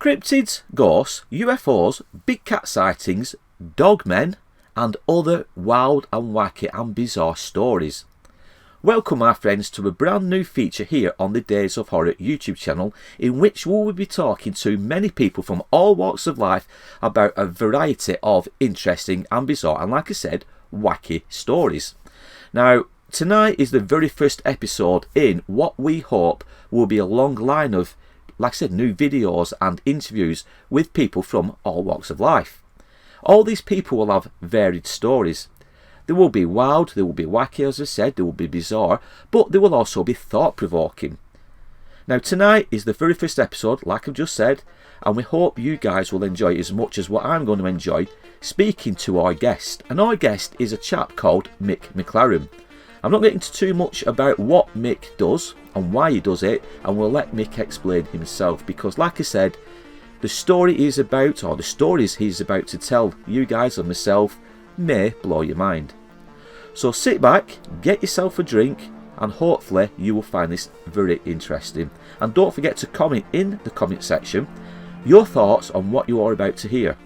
Cryptids, ghosts, UFOs, big cat sightings, dogmen, and other wild and wacky and bizarre stories. Welcome, my friends, to a brand new feature here on the Days of Horror YouTube channel, in which we will be talking to many people from all walks of life about a variety of interesting and bizarre and, like I said, wacky stories. Now, tonight is the very first episode in what we hope will be a long line of, like I said, new videos and interviews with people from all walks of life. All these people will have varied stories. They will be wild, they will be wacky, as I said, they will be bizarre, but they will also be thought-provoking. Now, tonight is the very first episode, like I've just said, and we hope you guys will enjoy it as much as what I'm going to enjoy speaking to our guest. And our guest is a chap called Mick McLaren. I'm not getting into too much about what Mick does and why he does it, and we'll let Mick explain himself, because like I said, the story he's about, or the stories he's about to tell you guys and myself, may blow your mind. So sit back, get yourself a drink, and hopefully you will find this very interesting. And don't forget to comment in the comment section your thoughts on what you are about to hear.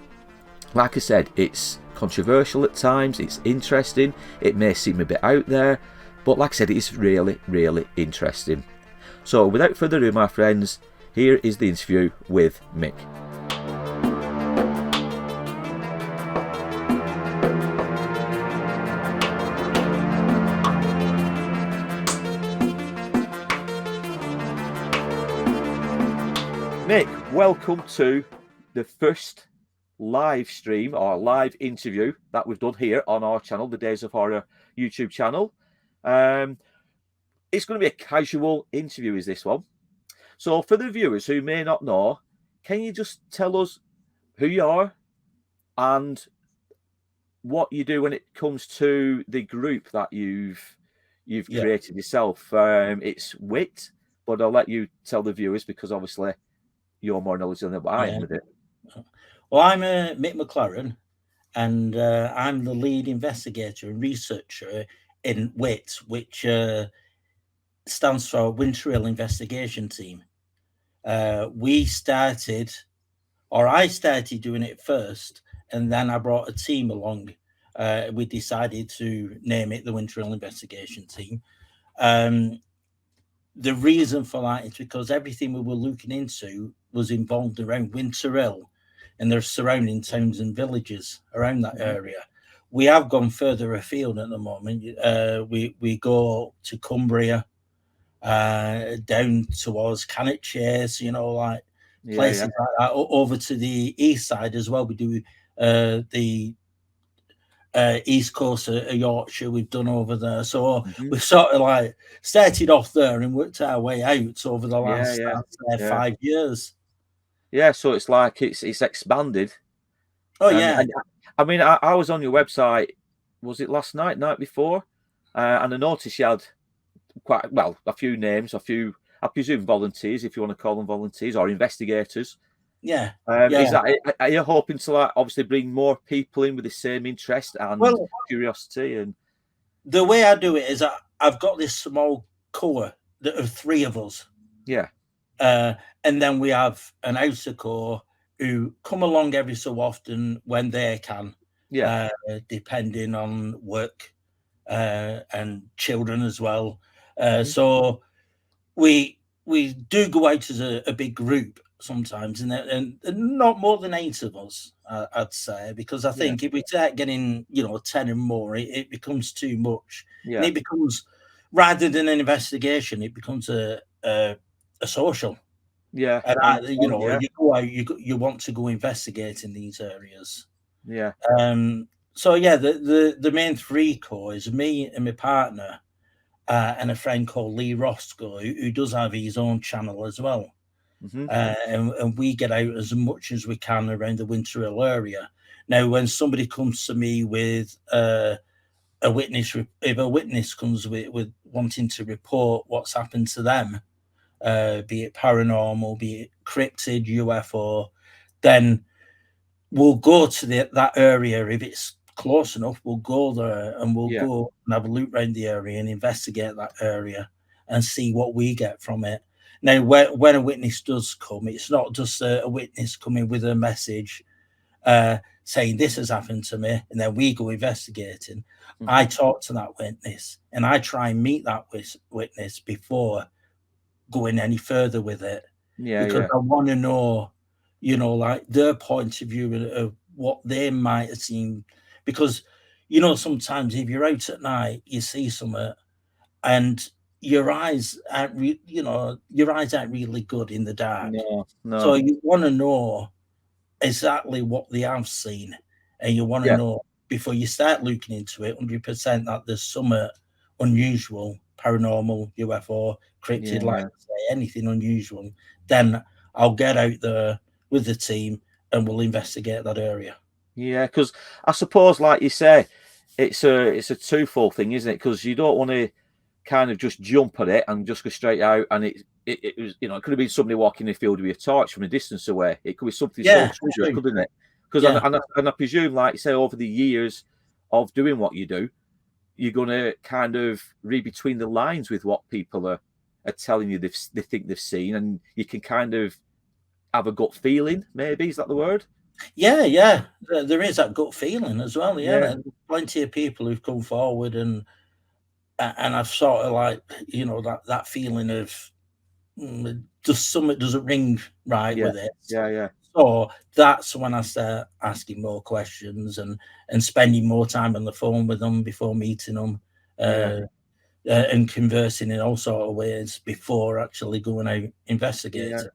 Like I said, it's controversial at times, it's interesting, it may seem a bit out there, but like I said, it's really, really interesting. So without further ado, my friends, here is the interview with Mick. Mick, welcome to the first live stream or live interview that we've done here on our channel, the Days of Horror YouTube channel. It's going to be a casual interview, is this one. So for the viewers who may not know, can you just tell us who you are and what you do when it comes to the group that you've created yourself? It's WIT, but I'll let you tell the viewers because obviously you're more knowledgeable than I am with it. Well, I'm Mick McLaren, and I'm the lead investigator and researcher in WIT, which stands for Winter Hill Investigation Team. I started doing it first, and then I brought a team along. We decided to name it the Winter Hill Investigation Team. The reason for that is because everything we were looking into was involved around Winter Hill and their surrounding towns and villages around that area. We have gone further afield at the moment. We go to Cumbria, down towards Cannock Chase, places like that, over to the east side as well. We do the east coast of Yorkshire, we've done over there. So we've sort of like started off there and worked our way out over the last 5 years. Yeah, so it's like it's expanded. Oh, yeah. I mean, I was on your website, was it last night before? And I noticed you had quite, well, a few names, I presume volunteers, if you want to call them volunteers, or investigators. Yeah. Is that, are you hoping to, like, obviously bring more people in with the same interest and curiosity? And the way I do it is I've got this small core that are 3 of us. Yeah. And then we have an outer core who come along every so often when they can. Yeah. Depending on work and children as well. So we do go out as a big group sometimes, and not more than 8 of us, I'd say, because I think if we start getting 10 and more, it becomes too much. And it becomes, rather than an investigation, it becomes a social. Yeah. And you go out, you want to go investigate in these areas. Yeah. So yeah, the main 3 core is me and my partner, and a friend called Lee Roscoe, who does have his own channel as well. And we get out as much as we can around the Winter Hill area. Now, when somebody comes to me with a witness, if a witness comes with wanting to report what's happened to them, be it paranormal, be it cryptid, UFO, then we'll go to that area. If it's close enough, we'll go there and we'll go and have a look around the area and investigate that area and see what we get from it. Now, when a witness does come, it's not just a witness coming with a message saying this has happened to me, and then we go investigating. I talk to that witness, and I try and meet that witness before going any further with it, because I want to know, like their point of view of what they might have seen. Because sometimes if you're out at night, you see something, and your eyes aren't really good in the dark. No. So you want to know exactly what they have seen, and you want to know before you start looking into it 100% that there's something unusual, paranormal, UFO, cryptid, like I say, anything unusual. Then I'll get out there with the team and we'll investigate that area. Yeah, because I suppose, like you say, it's a twofold thing, isn't it? Because you don't want to kind of just jump at it and just go straight out. And it was, it could have been somebody walking in the field with a torch from a distance away. It could be something so trivial, couldn't it? Because and I presume, like you say, over the years of doing what you do, you're going to kind of read between the lines with what people are telling you they think they've seen, and you can kind of have a gut feeling. Maybe is that the word? Yeah. There is that gut feeling as well. Yeah. There's plenty of people who've come forward and I've sort of like that feeling of just something doesn't ring right with it. Yeah. So that's when I start asking more questions and spending more time on the phone with them before meeting them, and conversing in all sort of ways before actually going out investigating.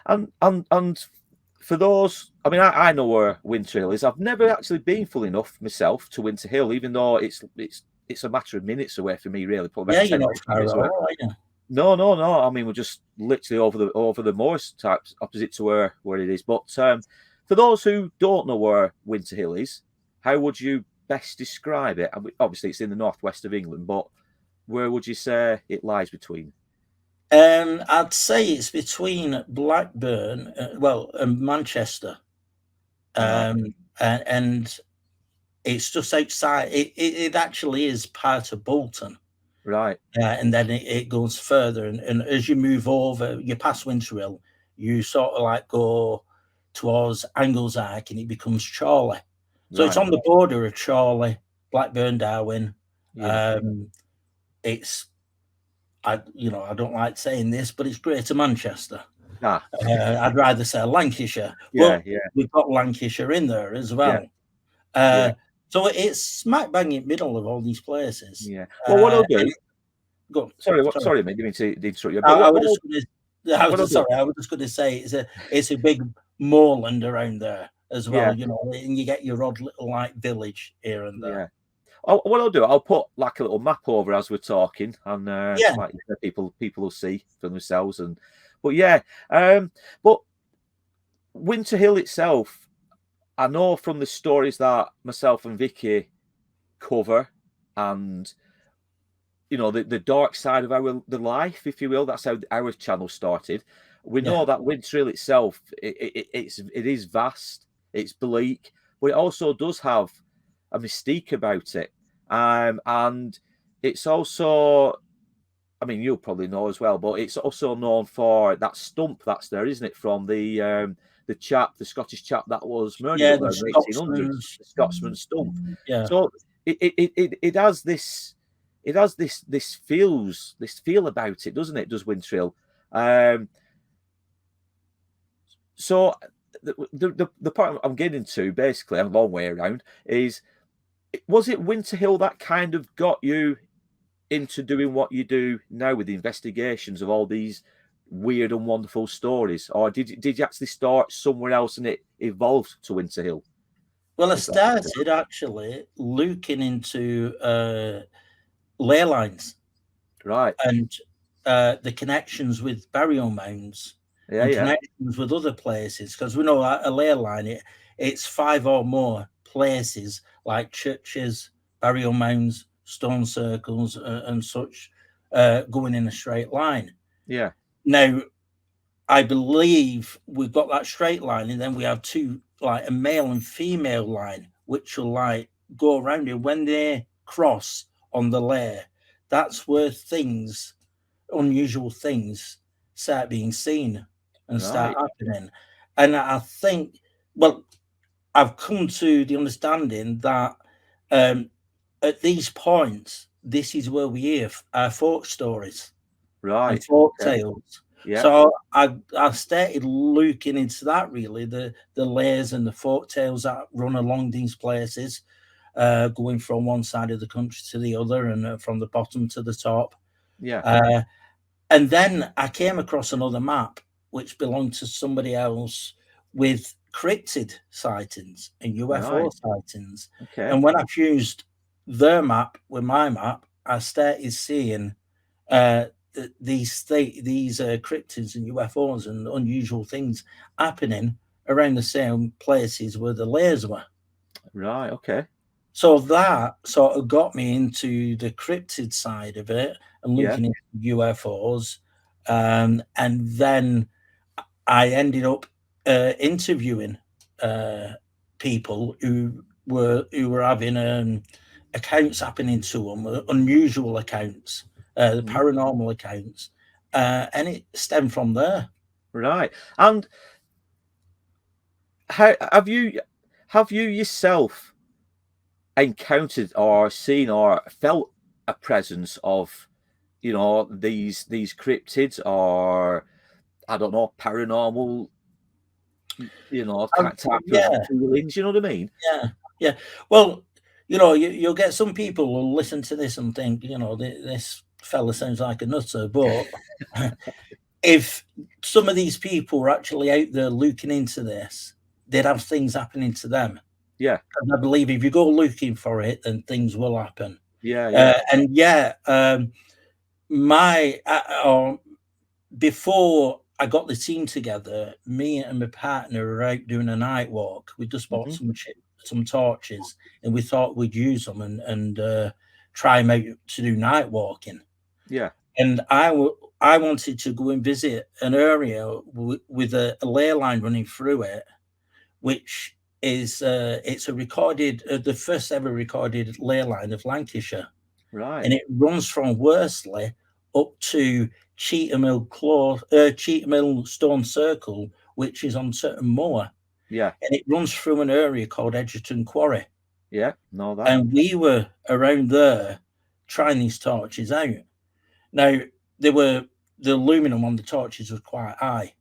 And for those, I mean, I know where Winter Hill is. I've never actually been full enough myself to Winter Hill, even though it's a matter of minutes away from me, really. Yeah, you're not far at all, are you? No. I mean, we're just literally over the moors types opposite to where it is. But for those who don't know where Winter Hill is, how would you best describe it? I mean, obviously, it's in the northwest of England, but where would you say it lies between? I'd say it's between Blackburn, and Manchester, and it's just outside. It actually is part of Bolton, right? And then it goes further, and as you move over, you pass Winter Hill, you sort of like go towards Anglesark, and it becomes Chorley. So it's on the border of Chorley, Blackburn, Darwin. It's I don't like saying this, but it's Greater Manchester. I'd rather say Lancashire. We've got Lancashire in there as well. So it's smack bang in the middle of all these places. Yeah. Well, what I'll do. Go on. Sorry, mate. Didn't mean to interrupt you. I was just going to say it's a big moorland around there as well. And you get your odd little like village here and there. What I'll do, I'll put like a little map over as we're talking, and like people will see for themselves. But Winter Hill itself, I know from the stories that myself and Vicky cover, and the dark side of the life, if you will. That's how our channel started. We know that Winter Hill itself, it is vast, it's bleak, but it also does have a mystique about it, and it's also, I mean, you'll probably know as well, but it's also known for that stump that's there, isn't it, from the Scottish chap that was murdered in the 1800s, the Scotsman stump. So it has this feel about it, doesn't it? Does Winter Hill? So the point I'm getting to, basically, a long way around, is, was it Winter Hill that kind of got you into doing what you do now with the investigations of all these weird and wonderful stories, or did you actually start somewhere else and it evolved to Winter Hill? Well, I started actually looking into ley lines, right, and the connections with burial mounds, connections with other places, because we know a ley line, it's 5 or more places like churches, burial mounds, stone circles, and such, going in a straight line. Now, I believe we've got that straight line, and then we have two, like a male and female line, which will like go around it. When they cross on the layer, that's where unusual things start being seen and start Right. happening. And I think, well, I've come to the understanding that at these points, this is where we hear our folk stories and Right. folk Okay. tales. Yeah. So I started looking into that, really, the layers and the folk tales that run along these places, going from one side of the country to the other, and from the bottom to the top. Yeah. And then I came across another map which belonged to somebody else with cryptid sightings and UFO Right. sightings. Okay. And when I fused their map with my map, I started seeing uh, these cryptids and UFOs and unusual things happening around the same places where the layers were. Right. Okay. So that sort of got me into the cryptid side of it and Yeah. looking into UFOs. And then I ended up interviewing people who were having accounts happening to them, unusual accounts, the Mhm. paranormal accounts, and it stemmed from there. Right. And how have you yourself encountered or seen or felt a presence of, you know, these cryptids, or I don't know, paranormal, you know, type of Yeah, feelings, you know what I mean? yeah, yeah. Well, you'll get some people who'll listen to this and think, this fella sounds like a nutter. But if some of these people were actually out there looking into this, they'd have things happening to them. Yeah. And I believe if you go looking for it, then things will happen. Yeah. Yeah. And yeah, my or before I got the team together, me and my partner were out doing a night walk. We just bought Hmm. some torches, and we thought we'd use them and try them out to do night walking. Yeah. And I wanted to go and visit an area with a ley line running through it, which is it's a recorded the first ever recorded ley line of Lancashire, Right. and it runs from Worsley up to Cheetham Hill Stone Circle, which is on Sutton Moor, Yeah. and it runs through an area called Edgerton Quarry. Yeah. Know that. And we were around there trying these torches out. Now, they were the aluminum on the torches was quite high.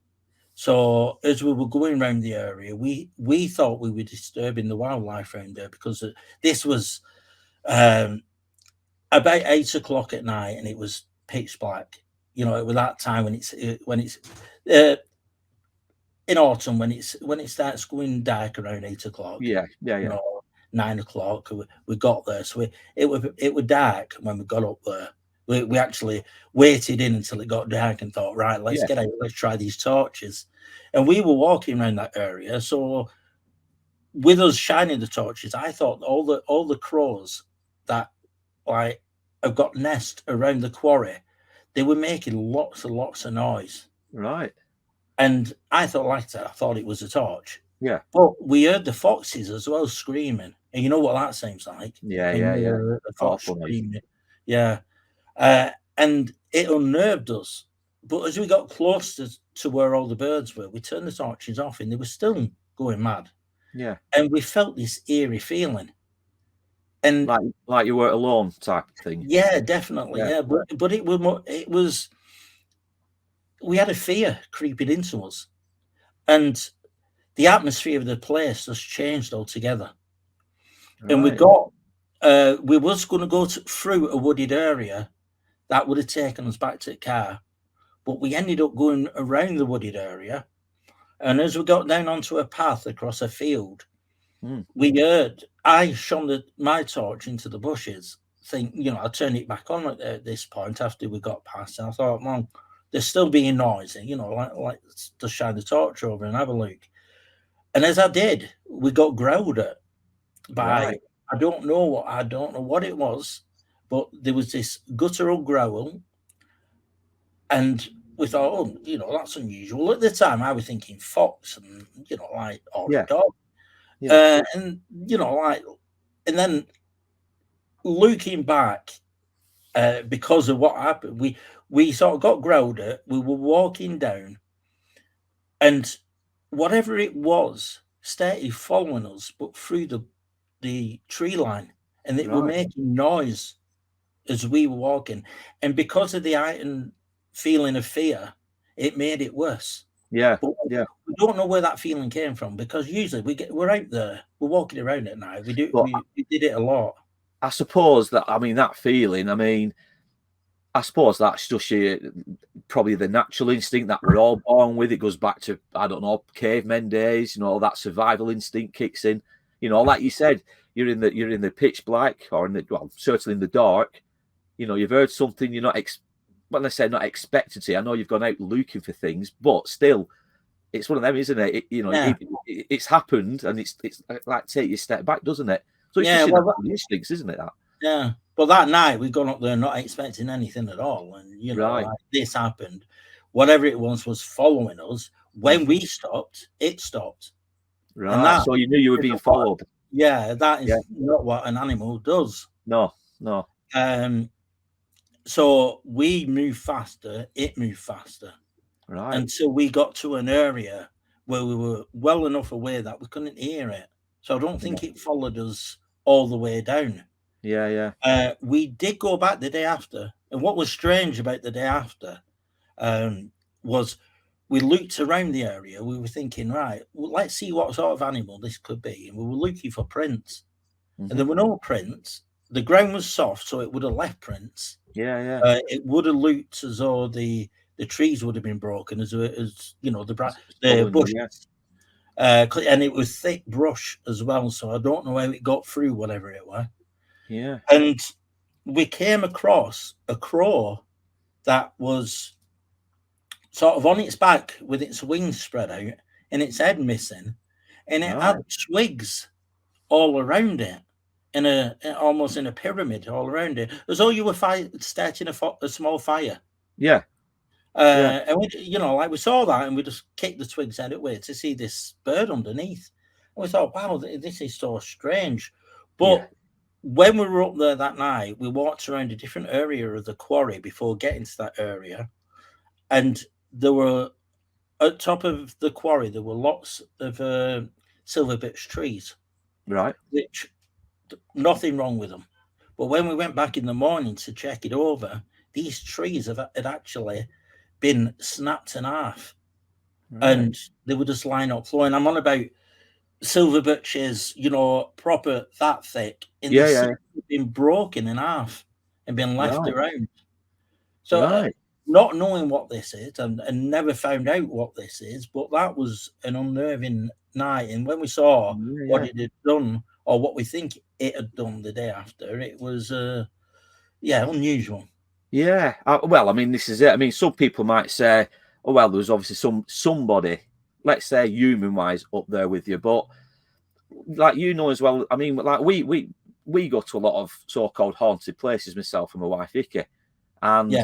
So as we were going around the area, we thought we were disturbing the wildlife around there because this was um, about 8 o'clock at night, and it was pitch black. It was that time when it's uh, in autumn when it starts going dark around 8 o'clock. Yeah. Yeah. You Yeah. know, 9 o'clock. We got there, so it was dark when we got up there. We actually waited in until it got dark and thought, right, let's Yeah. get out, let's try these torches. And we were walking around that area, so with us shining the torches, I thought all the crows that like have got nest around the quarry, they were making lots and lots of noise. Right. And I thought, like that, I thought it was a torch. Yeah. But we heard the foxes as well screaming. And you know what that sounds like Yeah. when Yeah. you Yeah. hear a fox Awful noise. screaming. Yeah. And it unnerved us. But as we got close to where all the birds were, we turned the torches off and they were still going mad. Yeah. And we felt this eerie feeling. And Like you weren't alone type of thing. yeah, definitely. Yeah. Yeah. But it was, we had a fear creeping into us. And the atmosphere of the place just changed altogether. And Right. we was going to go through a wooded area that would have taken us back to the car, but we ended up going around the wooded area. And as we got down onto a path across a field, Mm. I shone my torch into the bushes. I turned it back on at this point after we got past, and I thought, well, they're still being noisy, like to shine the torch over and have a look. And as I did, we got growled at by Right. I don't know what it was, but there was this guttural growl, and we thought, that's unusual. At the time, I was thinking fox and or a Yeah. dog, Yeah. and and then looking back, because of what happened, we sort of got growled at. We were walking down, and whatever it was started following us, but through the tree line, and it were making noise as we were walking. And because of the heightened feeling of fear, it made it worse. Yeah, But yeah. we don't know where that feeling came from, because usually we're out there, we're walking around at night. We did it a lot. I suppose that, I mean, that feeling, I mean, I suppose that's just probably the natural instinct that we're all born with. It goes back to, I don't know, cavemen days. You know, that survival instinct kicks in. You know, like you said, you're in the pitch black, or certainly in the dark. You know, you've heard something you're not when I say not expected to. I know you've gone out looking for things, but still, it's one of them, isn't it? It's happened, and it's like take you a step back, doesn't it? So it's just instincts, isn't it? That. Yeah. But that night we'd gone up there not expecting anything at all, and like, this happened. Whatever it was following us. When we stopped, it stopped. Right. So you knew you were being followed. Yeah, that is not what an animal does. No. So we moved faster, it moved faster. Right. Until we got to an area where we were well enough away that we couldn't hear it. So I don't think it followed us all the way down. Yeah. We did go back the day after. And what was strange about the day after was we looked around the area. We were thinking, right, well, let's see what sort of animal this could be. And we were looking for prints. And there were no prints. The ground was soft, so it would have left prints. Yeah. It would have looked as though the trees would have been broken, as you know, the bushes. And it was thick brush as well, so I don't know how it got through whatever it was. Yeah. And we came across a crow that was sort of on its back with its wings spread out and its head missing, and it had twigs all around it, almost in a pyramid all around it, as though you were starting a small fire. Yeah. And we, like we saw that, and we just kicked the twigs out of the way to see this bird underneath. And we thought, wow, this is so strange. But when we were up there that night, we walked around a different area of the quarry before getting to that area. And there were, at top of the quarry, there were lots of silver birch trees. Right. Which, nothing wrong with them. But when we went back in the morning to check it over, these trees had actually been snapped in half. And they were just lying up flowing. I'm on about silver birches, proper that thick, and they've been broken in half and been left around. So not knowing what this is, and never found out what this is, but that was an unnerving night. And when we saw what it had done, or what we think it had done the day after, it was unusual. Yeah. Well, I mean, this is it. I mean, some people might say, oh, well, there was obviously somebody, let's say human-wise, up there with you. But like as well, I mean, like we go to a lot of so-called haunted places, myself and my wife Vicky, and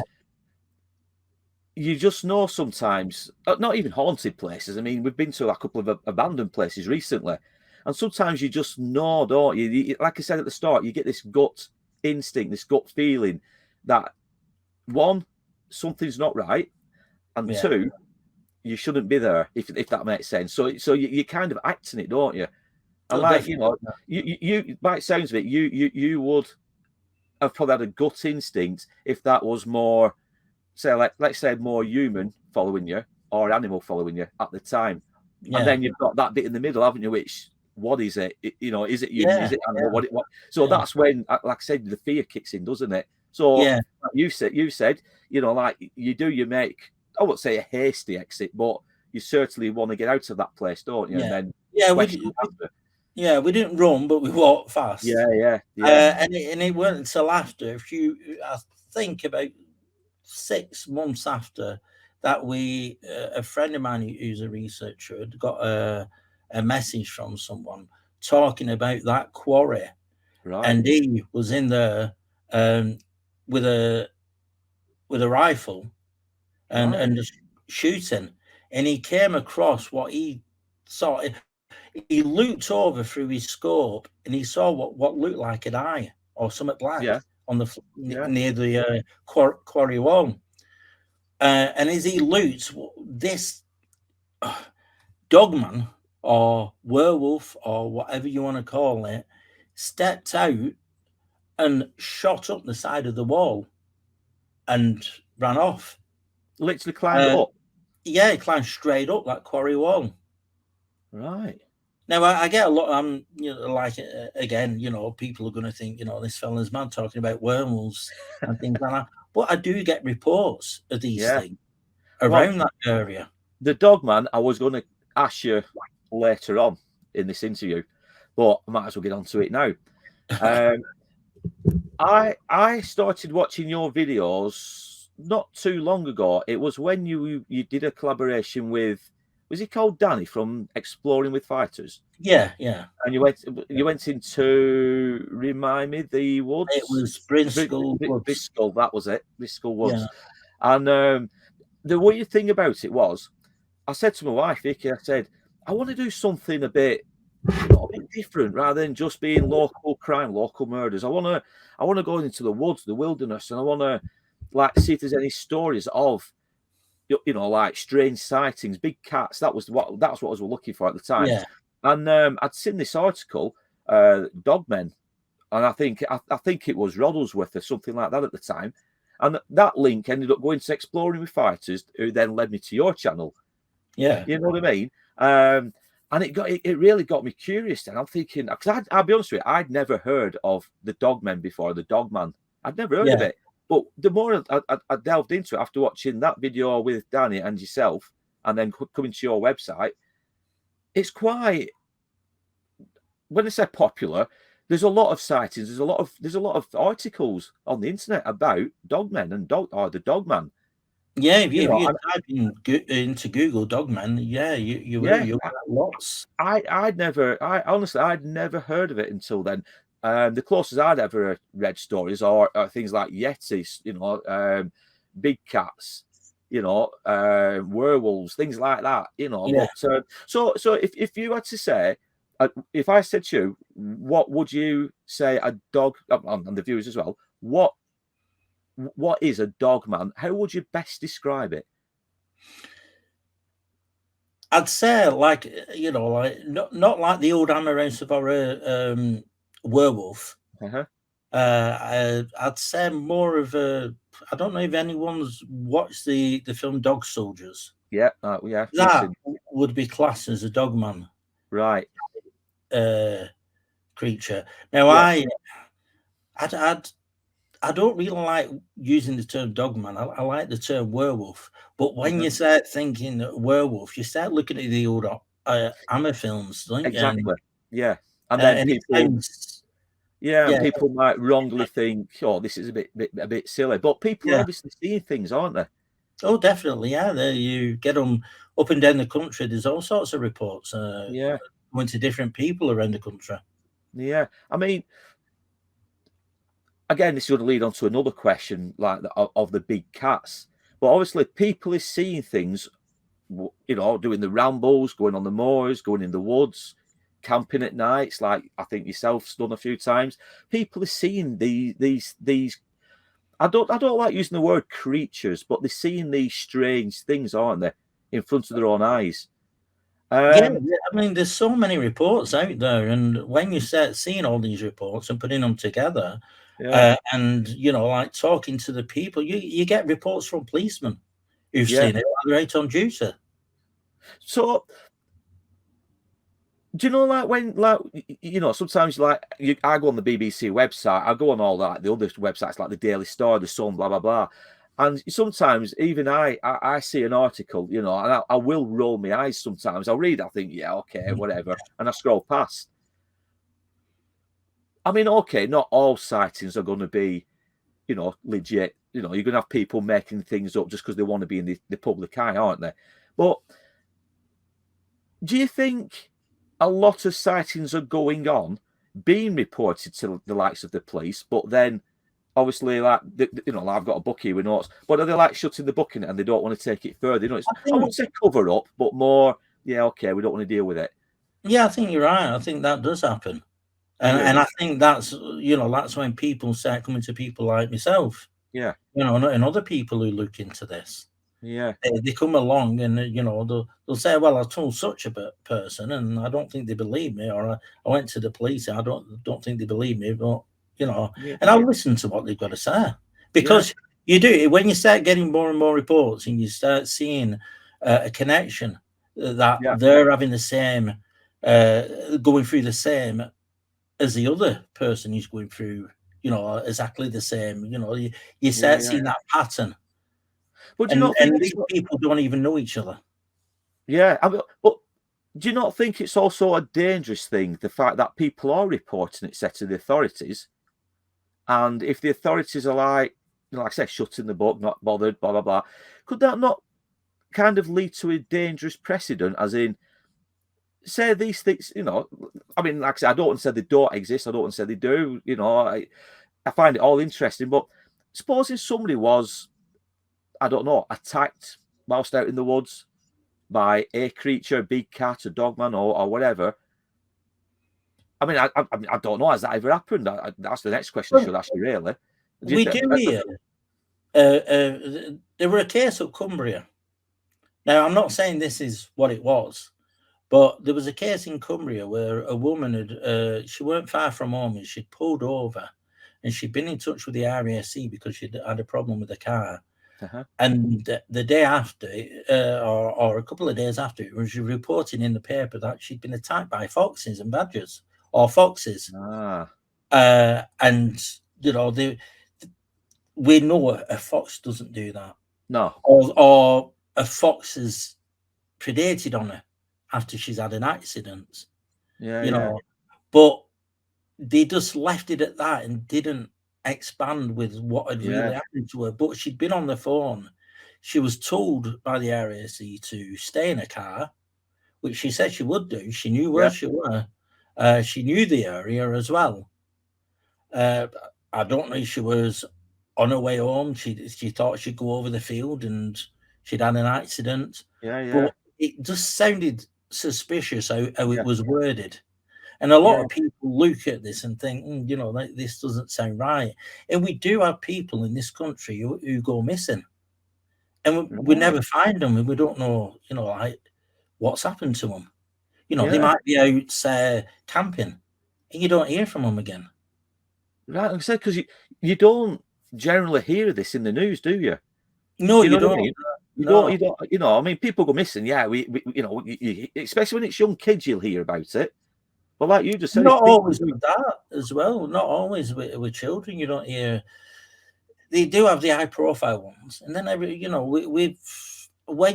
you just know sometimes, not even haunted places. I mean, we've been to a couple of abandoned places recently, and sometimes you just know, don't you? Like I said at the start, you get this gut instinct, this gut feeling that, one, something's not right, and two, you shouldn't be there, if that makes sense. So you kind of act in it, don't you? And like, you by the sounds of it, you would have probably had a gut instinct if that was more, say, let's say more human following you or animal following you at the time. And then you've got that bit in the middle, haven't you, which, what is it? Is it human? Is it animal? What? So that's when, like I said, the fear kicks in, doesn't it? So like you said, like you make, I wouldn't say a hasty exit, but you certainly want to get out of that place, don't you? And then we didn't run, but we walked fast. And it weren't until after I think about 6 months after that, a friend of mine who's a researcher had got a message from someone talking about that quarry, and he was in there with a rifle and just shooting, and he came across what he saw. He looked over through his scope and he saw what looked like an eye or something black on the near the quarry wall. And as he loots, this dogman or werewolf or whatever you want to call it stepped out and shot up the side of the wall and ran off. Literally climbed it up. Yeah, he climbed straight up that quarry wall. Right. Now I get a lot. Like again, people are going to think, this fella's mad talking about werewolves and things like that. But I do get reports of these things around that area. The Dogman, I was going to ask you later on in this interview, but I might as well get onto it now. I started watching your videos not too long ago. It was when you did a collaboration with, was it called Danny from Exploring with Fighters? Yeah. And you went into, remind me, the woods. It was Brinscall Woods. Brinscall, that was it. Brinscall Woods. Yeah. And the weird thing about it was, I said to my wife, Vicky, I said, I want to do something a bit different rather than just being local crime, local murders. I want to go into the woods, the wilderness, and I want to see if there's any stories of like strange sightings, big cats. That's what I was looking for at the time. Yeah. And I'd seen this article, Dogmen, and I think it was Roddlesworth or something like that at the time. And that link ended up going to Exploring with Fighters, who then led me to your channel. Yeah, you know what I mean. And it really got me curious. And I'm thinking, because I'll be honest with you, I'd never heard of the Dogmen before, the Dogman. I'd never heard of it. But the more I delved into it after watching that video with Danny and yourself, and then coming to your website, it's quite. When I say popular, there's a lot of sightings. There's a lot of articles on the internet about dogmen and the Dogman. Yeah, if you type into Google Dogman, you will lots. I'd never heard of it until then. The closest I'd ever read stories are things like Yetis, big cats, werewolves, things like that, Yeah. But, so if you had to say, if I said to you, what would you say a dog, and the viewers as well, what is a dogman? How would you best describe it? I'd say not like the old Amaranth of our werewolf. I'd say more of a. I don't know if anyone's watched the film Dog Soldiers. Yeah, that would be classed as a dogman, right? Creature. Now, I don't really like using the term dogman. I like the term werewolf. But when you start thinking werewolf, you start looking at the old Hammer films, don't you? Exactly. Yeah. And then people might wrongly think, oh, this is a bit silly. But people are obviously seeing things, aren't they? Oh, definitely. Yeah. There you get them up and down the country. There's all sorts of reports. Going to different people around the country. Yeah. I mean, again, this is going to lead on to another question, like of the big cats. But obviously, people are seeing things, doing the rambles, going on the moors, going in the woods, camping at nights, like I think yourself's done a few times. People are seeing these. I don't like using the word creatures, but they're seeing these strange things, aren't they, in front of their own eyes? I mean, there's so many reports out there, and when you start seeing all these reports and putting them together, and like talking to the people, you get reports from policemen who've seen it right on duty. So, do you know, like when, sometimes I go on the BBC website, I go on all that, the other websites like the Daily Star, the Sun, blah blah blah. And sometimes even I see an article, and I will roll my eyes sometimes. I'll read, I think, yeah, okay, whatever, and I scroll past. I mean, okay, not all sightings are going to be, legit. You're going to have people making things up just because they want to be in the public eye, aren't they? But do you think a lot of sightings are going on, being reported to the likes of the police, but then obviously, I've got a book here with notes, but are they like shutting the book in it and they don't want to take it further? I wouldn't say cover up, but more, okay, we don't want to deal with it. Yeah, I think you're right. I think that does happen. And I think that's, that's when people start coming to people like myself. Yeah. And other people who look into this. Yeah. They come along and they'll say, "Well, I told such a person, and I don't think they believe me," or "I went to the police, and I don't think they believe me." But Yeah. and I'll listen to what they've got to say, Yeah. because you do when you start getting more and more reports, and you start seeing a connection that Yeah. they're having the same, going through the same as the other person is going through, exactly the same. You Yeah. start Yeah. seeing that pattern, But do you and not think it's these people don't even know each other. yeah? I mean, but do you not think it's also a dangerous thing, the fact that people are reporting it, set to the authorities, and if the authorities are like, like I said, shutting the book, not bothered, blah blah blah, could that not kind of lead to a dangerous precedent? As in, say these things, I mean, like I said, I don't want to say they don't exist. I don't want to say they do. I find it all interesting. But supposing somebody was, I don't know, attacked whilst out in the woods by a creature, a big cat, a dogman, or whatever. I mean, I don't know. Has that ever happened? That's the next question I should ask you, really. We do hear there were a case at Cumbria. Now, I'm not saying this is what it was, but there was a case in Cumbria where a woman she weren't far from home, and she'd pulled over, and she'd been in touch with the RAC because she'd had a problem with the car. Uh-huh. And the day after, or a couple of days after, it was reporting in the paper that she'd been attacked by foxes and badgers, or foxes. Ah. And we know a fox doesn't do that, No. or a fox has predated on her after she's had an accident. Yeah. But they just left it at that and didn't expand with what had really happened to her. But she'd been on the phone. She was told by the RAC to stay in a car, which she said she would do. She knew where she were. She knew the area as well. I don't know if she was on her way home. She thought she'd go over the field and she'd had an accident. Yeah. But it just sounded suspicious how it was worded. And a Yeah. lot of people look at this and think, this doesn't sound right. And we do have people in this country who go missing, and we never find them, and we don't know, like what's happened to them. They might be out, say, camping, and you don't hear from them again. Right, like I said, because you don't generally hear this in the news, do you? No, you know don't. What I mean? You don't. I mean, people go missing. Yeah, we especially when it's young kids, you'll hear about it. But like you just said, Not always with that as well. Not always with children. You don't hear. They do have the high-profile ones, and then when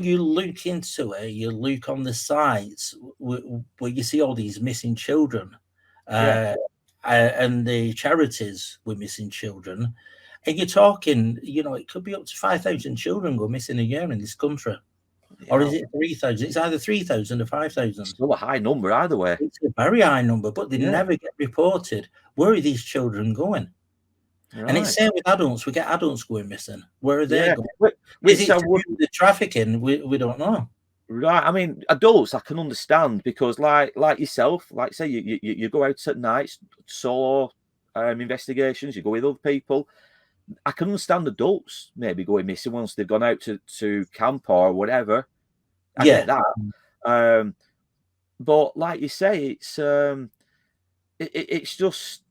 you look into it, you look on the sites where you see all these missing children, and the charities with missing children, and you're talking, it could be up to 5,000 children go missing a year in this country. Or is it 3,000? It's either 3,000 or 5,000. Still a high number either way. It's a very high number, but they never get reported. Where are these children going? Right. And it's same with adults. We get adults going missing. Where are they going? Is it the trafficking? We don't know. Right. I mean, adults I can understand because, like yourself, like say you go out at night, solo investigations. You go with other people. I can understand adults maybe going missing once they've gone out to camp or whatever. I get that. But like you say, it's just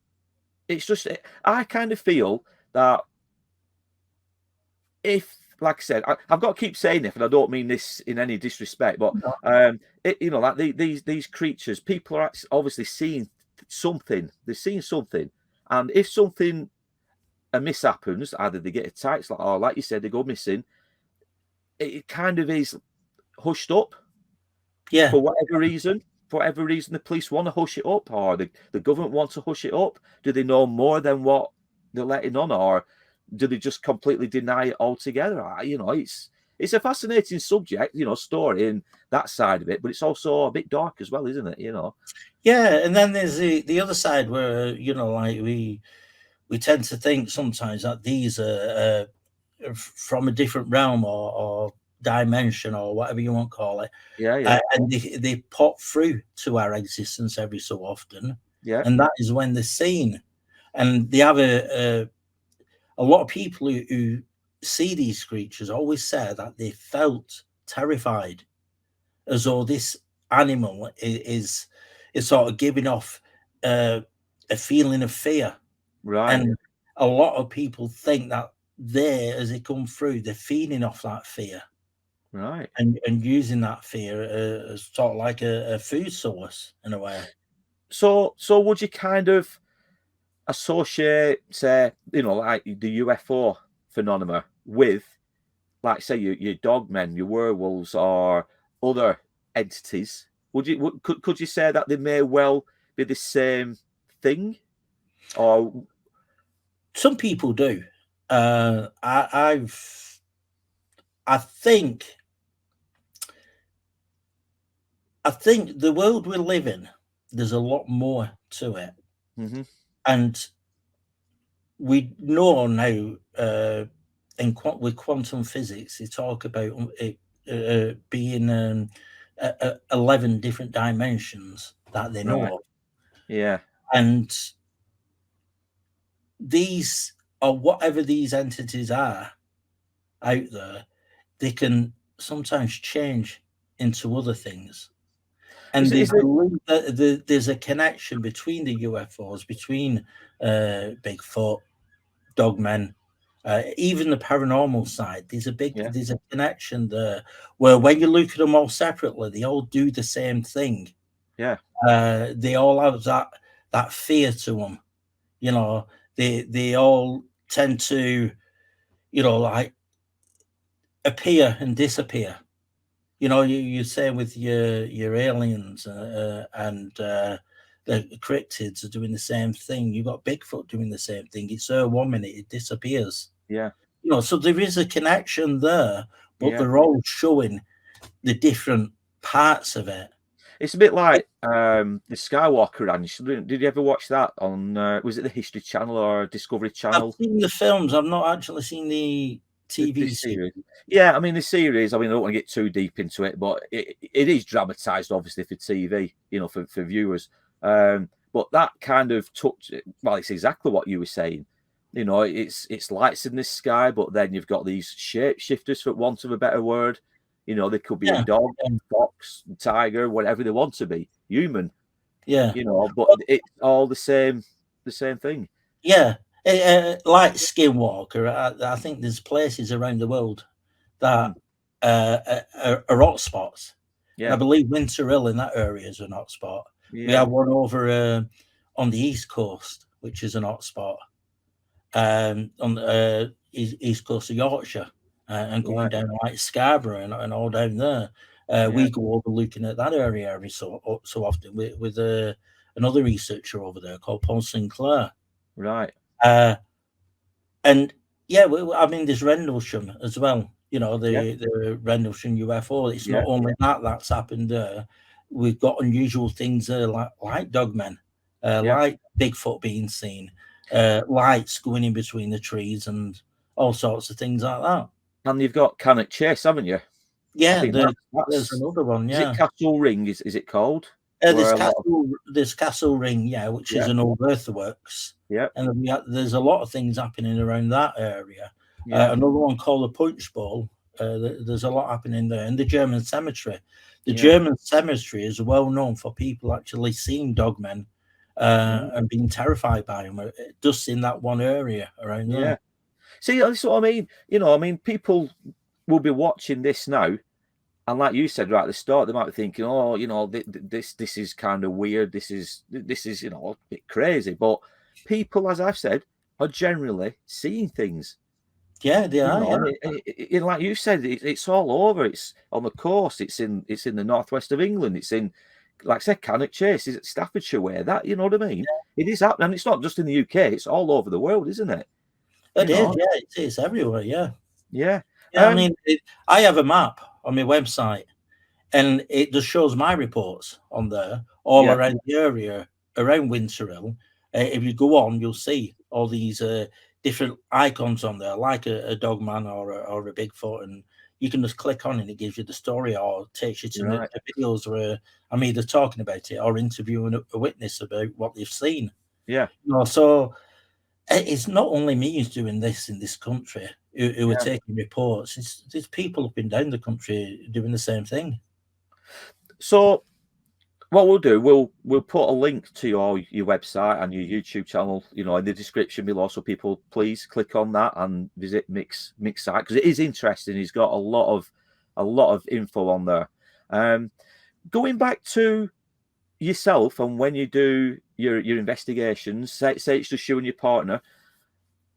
I kind of feel that if, like I said, I've got to keep saying it, and I don't mean this in any disrespect, but like these creatures, people are obviously seeing something. They're seeing something, and if something a miss happens, either they get attacked, like you said, they go missing. It kind of is hushed up, for whatever reason. For whatever reason, the police want to hush it up, or the government wants to hush it up. Do they know more than what they're letting on, or do they just completely deny it altogether? It's a fascinating subject, story and that side of it, but it's also a bit dark as well, isn't it? Yeah, and then there's the other side where like we tend to think sometimes that these are from a different realm or dimension or whatever you want to call it. And they pop through to our existence every so often. And that is when they're seen. And they have a lot of people who see these creatures always say that they felt terrified, as though this animal is sort of giving off a feeling of fear. Right. And a lot of people think that as they come through, they're feeding off that fear. Right. And using that fear as sort of like a food source in a way. So would you kind of associate, say, like the UFO phenomena with, like, say, your dogmen, your werewolves, or other entities? Could you say that they may well be the same thing? Or Some people do. I think the world we live in, there's a lot more to it. mm-hmm. And we know now, with quantum physics, they talk about it being 11 different dimensions that they know Right. of. Yeah. And these, or whatever these entities are out there, they can sometimes change into other things. And they believe that there's a connection between the UFOs, between Bigfoot, dogmen, even the paranormal side. There's a connection there, where when you look at them all separately, they all do the same thing. Yeah. They all have that fear to them. They all tend to, like, appear and disappear. You say with your aliens and the cryptids are doing the same thing. You've got Bigfoot doing the same thing. It's there 1 minute, it disappears. Yeah. So there is a connection there, but Yeah. they're all showing the different parts of it. It's a bit like the Skywalker Ranch. Did you ever watch that on? Was it the History Channel or Discovery Channel? I've seen the films. I've not actually seen the TV series. Yeah, I mean the series. I mean, I don't want to get too deep into it, but it is dramatized, obviously, for TV. For viewers. But that kind of well, it's exactly what you were saying. It's lights in the sky, but then you've got these shapeshifters, for want of a better word. They could be a dog, fox, tiger, whatever they want to be, human. Yeah. But it's all the same thing. Yeah. Like Skinwalker, I think there's places around the world that are hotspots. Yeah. I believe Winter Hill in that area is an hotspot. Yeah. We have one over on the East Coast, which is an hotspot. On the East Coast of Yorkshire, and going down like Scarborough and all down there. We go over looking at that area every so often with another researcher over there called Paul Sinclair. Right. And yeah, I mean, there's Rendlesham as well. The Rendlesham UFO. It's not only that's happened there. We've got unusual things there, like dogmen, like Bigfoot being seen, lights going in between the trees, and all sorts of things like that. And you've got Cannock Chase, haven't you? Yeah, there's another one. Yeah, is it Castle Ring? Is it called? There's Castle Ring, which is an old earthworks. Yeah, and there's a lot of things happening around that area. Another one called the Punch Bowl. There's a lot happening there, and the German Cemetery. The German Cemetery is well known for people actually seeing dogmen and being terrified by them, just in that one area around there. Yeah. See, that's what I mean. People will be watching this now, and like you said right at the start, they might be thinking, "Oh, this is kind of weird. This is a bit crazy." But people, as I've said, are generally seeing things. Yeah, they are. Like you said, it's all over. It's on the coast. It's in the northwest of England. It's in, like I said, Cannock Chase. Is it Staffordshire way? That, you know what I mean? Yeah. It is happening. And it's not just in the UK. It's all over the world, isn't it? It is. Yeah, it's everywhere. Yeah. Yeah. I mean, I have a map on my website, and it just shows my reports on there all around the area around Winter Hill. If you go on, you'll see all these different icons on there, like a dogman or a Bigfoot, and you can just click on it and it gives you the story, or takes you to the videos where I'm either talking about it or interviewing a witness about what they've seen. Yeah. So It's not only me who's doing this in this country who are Yeah. taking reports. There's people up and down the country doing the same thing. So what we'll do, we'll put a link to your website and your YouTube channel, in the description below, so people please click on that and visit Mick's site, because it is interesting. He's got a lot of info on there. Going back to yourself, and when you do your investigations, say it's just you and your partner,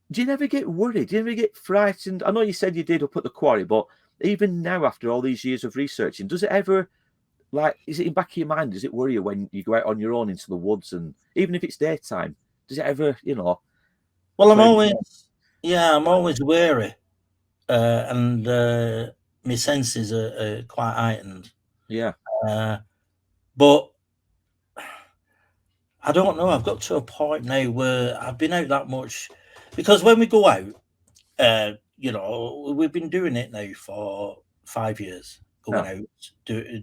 do you never get worried? Do you never get frightened? I know you said you did up at the quarry, but even now, after all these years of researching, does it ever, is it in the back of your mind? Does it worry you when you go out on your own into the woods, and even if it's daytime, does it ever, Well, I'm play? always wary, and my senses are quite heightened. Yeah. But I don't know. I've got to a point now where I've been out that much, because when we go out, we've been doing it now for 5 years, going out,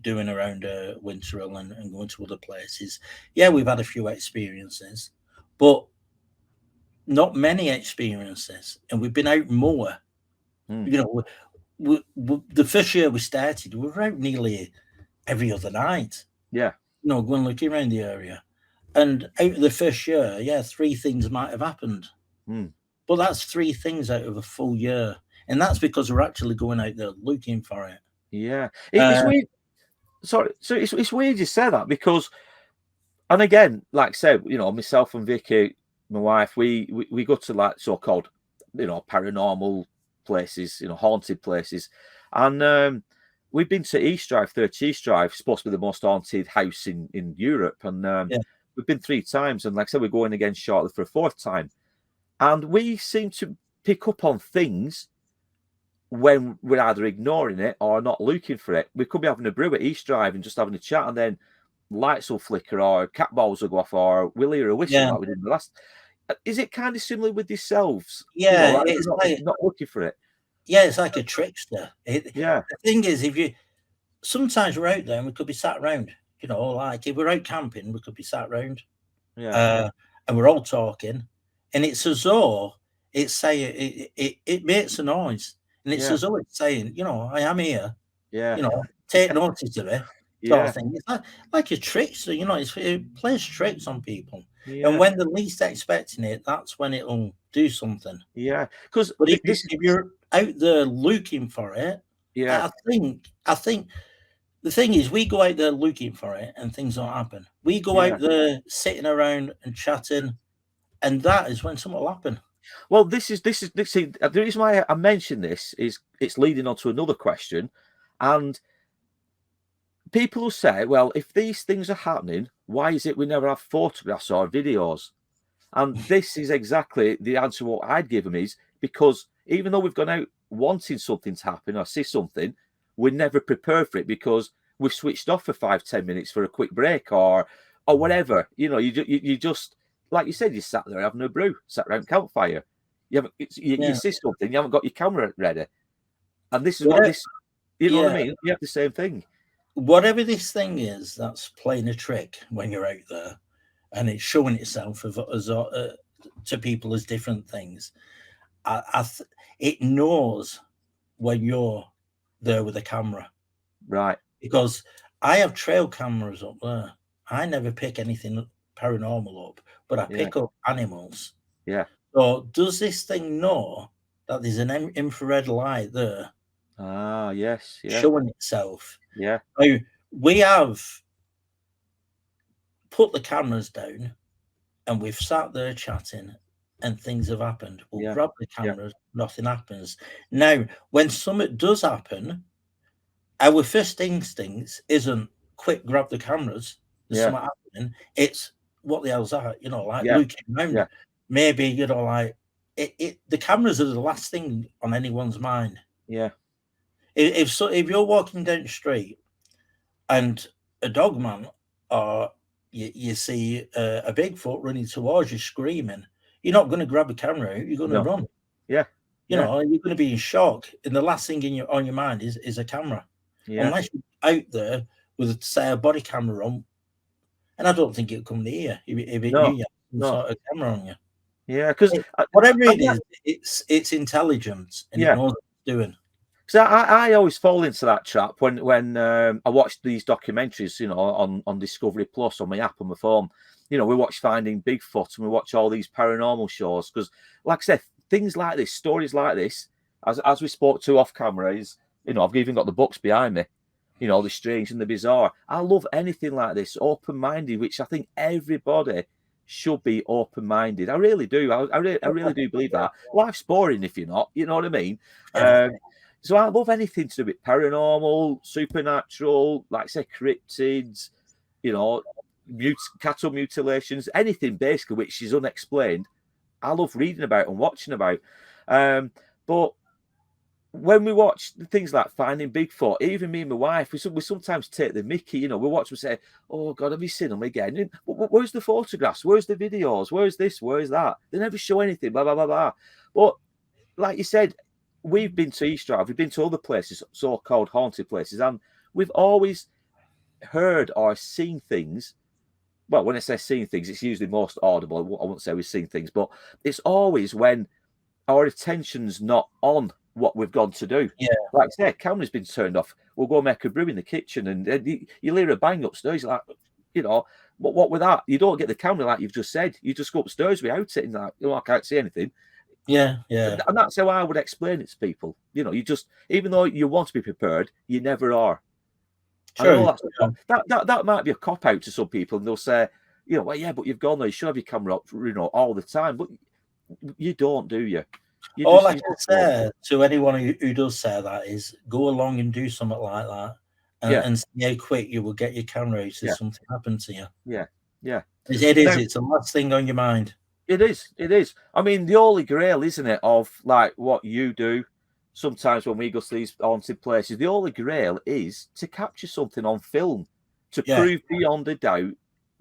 doing around Winterhill and going to other places. Yeah, we've had a few experiences, but not many experiences, and we've been out more. The first year we started, we were out nearly every other night. Yeah. Going looking around the area. And out of the first year, 3 things might have happened. But that's 3 things out of a full year. And that's because we're actually going out there looking for it. Yeah. It's weird. Sorry. So it's weird you say that, because, and again, like I said, myself and Vicky, my wife, we go to like so-called, paranormal places, haunted places. And we've been to East Drive, 30 East Drive, supposed to be the most haunted house in Europe. And we've been 3 times. And like I said, we're going again shortly for a 4th time. And we seem to pick up on things when we're either ignoring it or not looking for it. We could be having a brew at East Drive and just having a chat, and then lights will flicker, or cat balls will go off, or we'll hear a whistle like we did in the last. Is it kind of similar with yourselves? Yeah, it's not looking for it. Yeah, it's like a trickster. The thing is, sometimes we're out there and we could be sat around, like if we're out camping, we could be sat around, and we're all talking, and it's as though it's saying it makes a noise, and it's as though it's saying, I am here, take notice of it, sort of thing. It's like a trickster, it plays tricks on people, and when they're least expecting it, that's when it'll do something. Because if you're out there looking for it, I think the thing is, we go out there looking for it and things don't happen. We go out there sitting around and chatting, and that is when something will happen. Well, this is the reason why I mentioned this is it's leading on to another question, and people will say, well, if these things are happening, why is it we never have photographs or videos? And this is exactly the answer. What I'd give them is because even though we've gone out wanting something to happen or see something, we're never prepared for it, because we've switched off for 5-10 minutes for a quick break or whatever. You just, like you said, you sat there having a brew, sat around campfire. You see something, you haven't got your camera ready, and this is what this. You know what I mean? You have the same thing. Whatever this thing is, that's playing a trick when you're out there, and it's showing itself to people as different things. It knows when you're there with a camera, right? Because I have trail cameras up there. I never pick anything paranormal up, but I pick up animals. Yeah. So does this thing know that there's an infrared light there? Ah, yes. Yeah. Showing itself. Yeah. Now, we have put the cameras down and we've sat there chatting and things have happened. We'll grab the cameras, nothing happens. Now, when something does happen, our first instinct isn't quick grab the cameras. There's something happening. It's what the hell's that? Looking around. Maybe, like the cameras are the last thing on anyone's mind. Yeah. If you're walking down the street and a dogman or you see a Bigfoot running towards you screaming, you're not going to grab a camera out, you're going to run. Yeah. You're going to be in shock. And the last thing on your mind is a camera. Yeah. Unless you're out there with, say, a body camera on. And I don't think it'll come near you if it knew you had some sort of camera on you. Yeah, because whatever it is, it's intelligence and it yeah. knows what it's doing. So I always fall into that trap when I watch these documentaries, you know, on Discovery Plus on my app on my phone. You know, we watch Finding Bigfoot and we watch all these paranormal shows because, like I said, things like this, stories like this, as we spoke to off camera, is, you know, I've even got the books behind me. You know, the strange and the bizarre. I love anything like this, open-minded, which I think everybody should be open-minded. I really do. I really do believe that. Life's boring if you're not. You know what I mean? Yeah. So I love anything to do with paranormal, supernatural, like say cryptids, you know, cattle mutilations, anything basically which is unexplained. I love reading about and watching about. But when we watch things like Finding Bigfoot, even me and my wife, we sometimes take the mickey. You know, we watch and say, "Oh God, have you seen them again? Where's the photographs? Where's the videos? Where's this? Where's that? They never show anything." Blah blah blah blah. But like you said, we've been to East Drive, we've been to other places, so-called haunted places, and we've always heard or seen things. Well, when I say seen things, it's usually most audible. I won't say we've seen things, but it's always when our attention's not on what we've gone to do. Yeah. Like I say, camera's been turned off. We'll go make a brew in the kitchen, and you hear a bang upstairs. You're like, you know, what with that? You don't get the camera like you've just said. You just go upstairs without it, and like, you know, I can't see anything. Yeah. And that's how I would explain it to people. You know, you just, even though you want to be prepared, you never are. True. That might be a cop out to some people, and they'll say, you know, well, yeah, but you've gone there, you should have your camera up, you know, all the time, but you don't, do you? All I can say to anyone who does say that is go along and do something like that, and see how quick you will get your camera out if something happens to you. Yeah. It is. It's the last thing on your mind. It is. I mean, the holy grail, isn't it, of like what you do sometimes when we go to these haunted places, the holy grail is to capture something on film, to prove beyond a doubt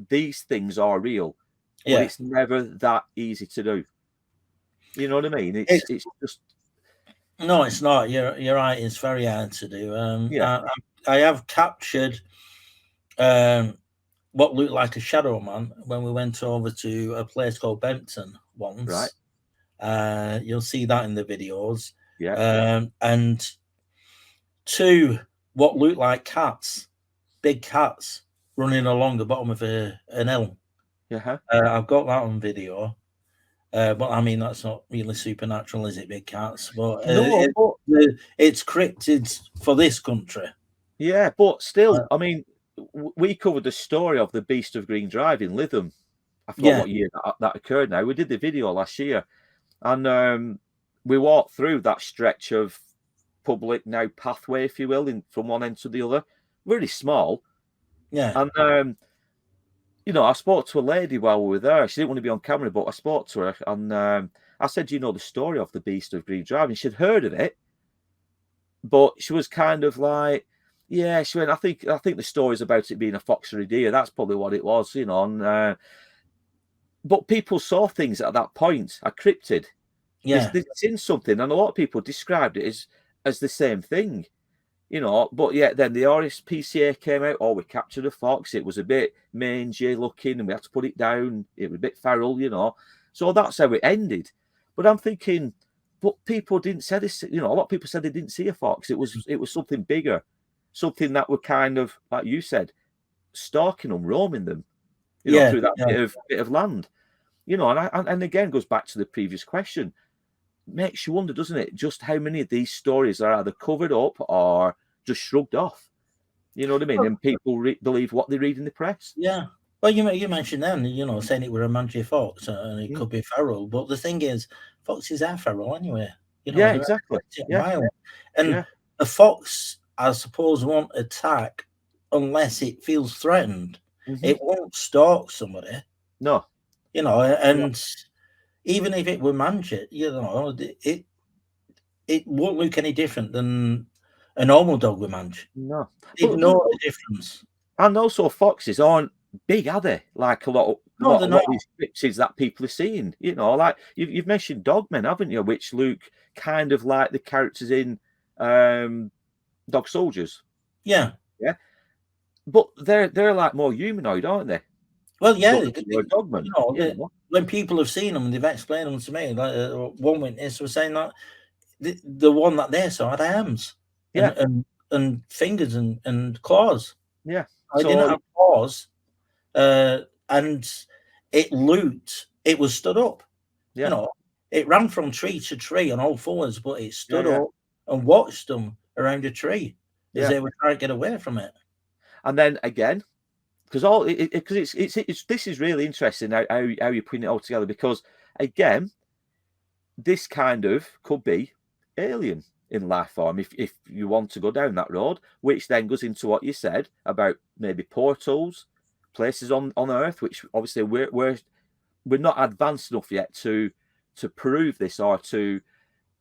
these things are real. But it's never that easy to do. You know what I mean? It's just... No, it's not. You're right. It's very hard to do. I have captured what looked like a shadow man when we went over to a place called Bempton once. Right. You'll see that in the videos. Yeah. And two, what looked like cats, big cats running along the bottom of an hill. Yeah. I've got that on video. But I mean, that's not really supernatural, is it? Big cats, but no, it's cryptids for this country. Yeah, but still, I mean, we covered the story of the Beast of Green Drive in Lytham. I forgot what year that occurred now. We did the video last year, and we walked through that stretch of public now pathway, if you will, from one end to the other. Really small. Yeah. And you know, I spoke to a lady while we were there. She didn't want to be on camera, but I spoke to her, and I said, "You know the story of the Beast of Green Drive?" And she'd heard of it, but she was kind of like, "Yeah." She went, "I think the story's about it being a fox or a deer. That's probably what it was, you know." And but people saw things at that point, a cryptid. Yeah, they'd seen something, and a lot of people described it as the same thing. You know, but yeah, then the RSPCA came out. Oh, we captured a fox. It was a bit mangy looking, and we had to put it down. It was a bit feral, you know. So that's how it ended. But I'm thinking, but people didn't say this. You know, a lot of people said they didn't see a fox. It was something bigger, something that were kind of, like you said, stalking them, roaming them, you know, through that bit of land. You know, and again goes back to the previous question. Makes you wonder, doesn't it, just how many of these stories are either covered up or just shrugged off? You know what I mean? And people believe what they read in the press. Yeah. Well, you mentioned then, you know, saying it were a mangy fox and it could be feral, but the thing is, foxes are feral anyway. You know, yeah, exactly. Wild. And a fox, I suppose, won't attack unless it feels threatened. It won't stalk somebody. No. You know, and even if it were mangy, you know, it won't look any different than a normal dog with mange. No. They know the difference. And also foxes aren't big, are they? Like a lot of these cryptids that people are seeing. You know, like you've mentioned dogmen, haven't you? Which look kind of like the characters in Dog Soldiers. Yeah. Yeah. But they're like more humanoid, aren't they? Well, yeah, But you're a dogman, when people have seen them and they've explained them to me, like one witness was saying that the one that they saw had arms and fingers and claws. Yeah. I didn't have claws, and it looked. It was stood up. Yeah. You know, it ran from tree to tree on all fours, but it stood Yeah. up and watched them around a tree as Yeah. they were trying to get away from it. And then again, because it's this is really interesting how you're putting it all together, because again, this kind of could be alien in life form if you want to go down that road, which then goes into what you said about maybe portals, places on Earth, which obviously we're not advanced enough yet to prove this, or to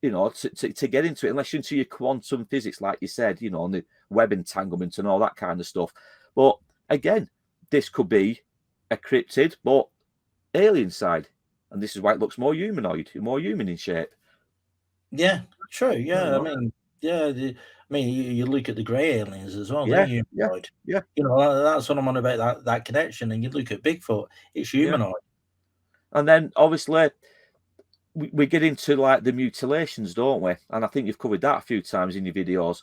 to get into it, unless you're into your quantum physics, like you said, on the web entanglement and all that kind of stuff. But again, this could be a cryptid, but alien side, and this is why it looks more humanoid, more human in shape. Yeah, true. Yeah, I mean, you look at the grey aliens as well. Yeah, they're humanoid. yeah. That's what I'm on about, that connection. And you look at Bigfoot, it's humanoid. Yeah. And then obviously we get into like the mutilations, don't we? And I think you've covered that a few times in your videos.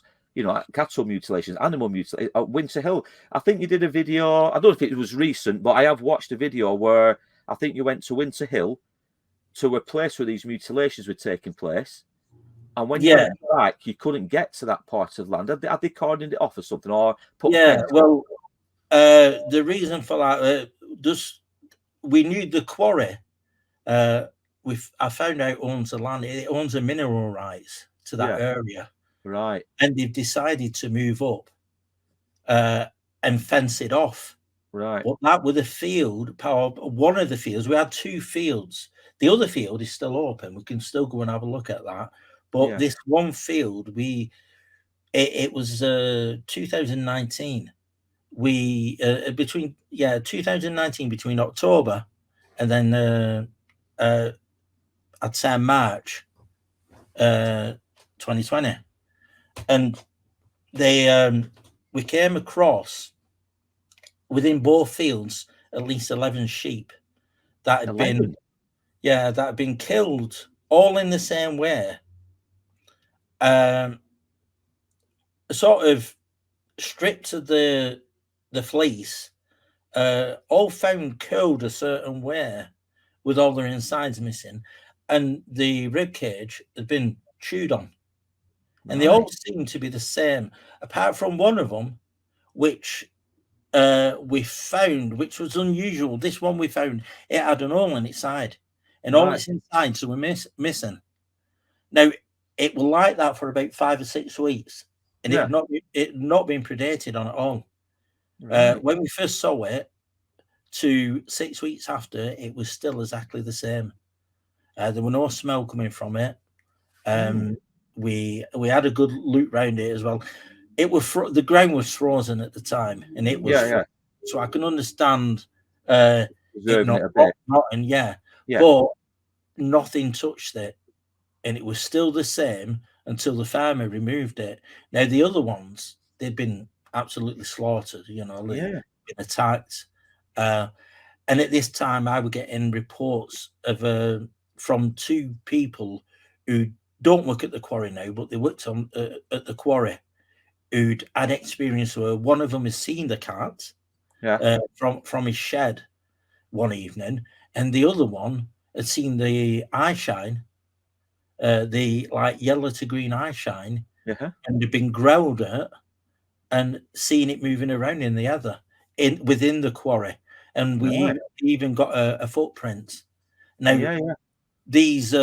Cattle mutilations, animal mutilations. At Winter Hill, I think you did a video. I don't know if it was recent, but I have watched a video where I think you went to Winter Hill, to a place where these mutilations were taking place. And when you went back, you couldn't get to that part of land. Had they cordoned it off or something? Or put well, the reason for that, we knew the quarry. I found out owns the land. It owns the mineral rights to that area, right? And they've decided to move up and fence it off, right? But that was a field. One of the fields, we had two fields. The other field is still open. We can still go and have a look at that. But this one field, it was 2019. We between 2019, between October and then I'd say March 2020, and we came across within both fields at least 11 sheep that had 11? been killed, all in the same way. Sort of stripped of the fleece, all found curled a certain way, with all their insides missing, and the rib cage had been chewed on. And they all seem to be the same, apart from one of them, which we found, which was unusual. This one we found, it had an hole in its side, and all its insides were missing. Now, it was like that for about 5 or 6 weeks, and it had not been predated on at all. When we first saw it, to 6 weeks after, it was still exactly the same. There were no smell coming from it. We had a good look round it as well. It was the ground was frozen at the time, and it was so I can understand it not rotting, but nothing touched it, and it was still the same until the farmer removed it. Now the other ones, they'd been absolutely slaughtered, been attacked, and at this time I was getting reports of from 2 people who don't work at the quarry now, but they worked on at the quarry, who'd had experience where one of them has seen the cat from his shed one evening, and the other one had seen the eye shine, the like yellow to green eye shine, and had been growled at and seen it moving around in the other within the quarry, and we even got a footprint. Now these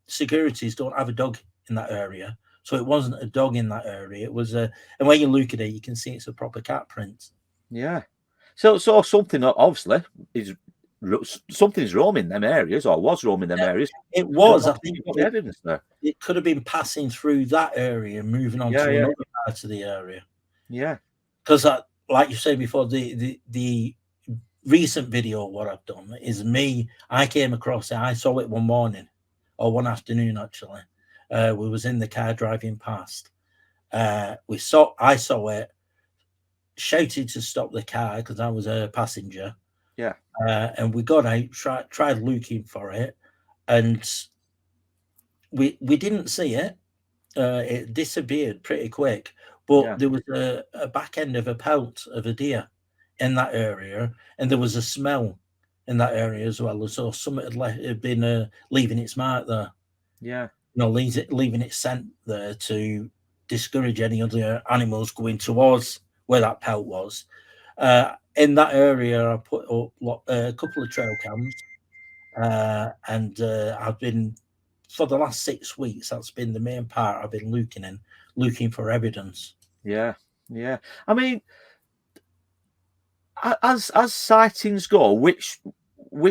securities don't have a dog in that area, so it wasn't a dog in that area. It was and when you look at it, you can see it's a proper cat print. So something obviously something's roaming them areas, or was roaming them areas. It was. I think the evidence there. It could have been passing through that area, moving on to another part of the area. Because like you said before, the recent video what I've done is me. I came across it. I saw it one morning or one afternoon actually. We was in the car driving past. I saw it, shouted to stop the car because I was a passenger. Yeah. And we got out, tried looking for it, and we didn't see it. It disappeared pretty quick, but Yeah. there was a back end of a pelt of a deer in that area, and there was a smell in that area as well. So something had been leaving its mark there. Yeah. You know, leaving its scent there to discourage any other animals going towards where that pelt was. In that area, I put up a couple of trail cams, and I've been for the last 6 weeks. That's been the main part I've been looking for evidence. Yeah. Yeah. I mean, as sightings go, which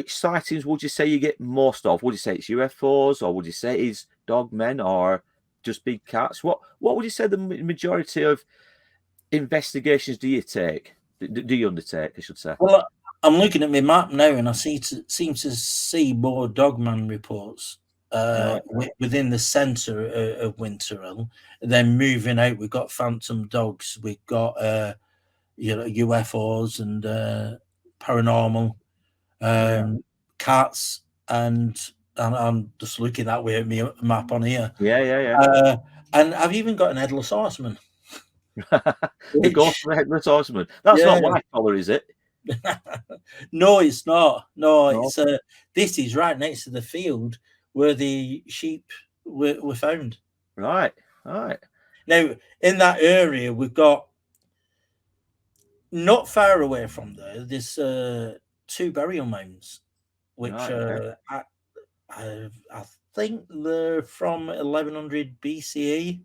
sightings would you say you get most of? Would you say it's UFOs, or would you say it's dogmen, or just big cats? What would you say the majority of investigations do you take? Do you undertake, I should say? Well, I'm looking at my map now, and I seem to see more dogman reports Right. within the centre of Winterhill. Then moving out, we've got phantom dogs, we've got UFOs and paranormal, Yeah. cats, and I'm just looking that way at my map on here. Yeah. Yeah. And I've even got an headless horseman. Yeah. The ghost Which, of the headless horseman. That's yeah, not white collar, is it? no, it's not. No, No. it's this is right next to the field where the sheep were found. Right. Right. Now, in that area, we've got not far away from there. There's 2 burial mounds, which Right. Okay. I think they're from 1100 BCE,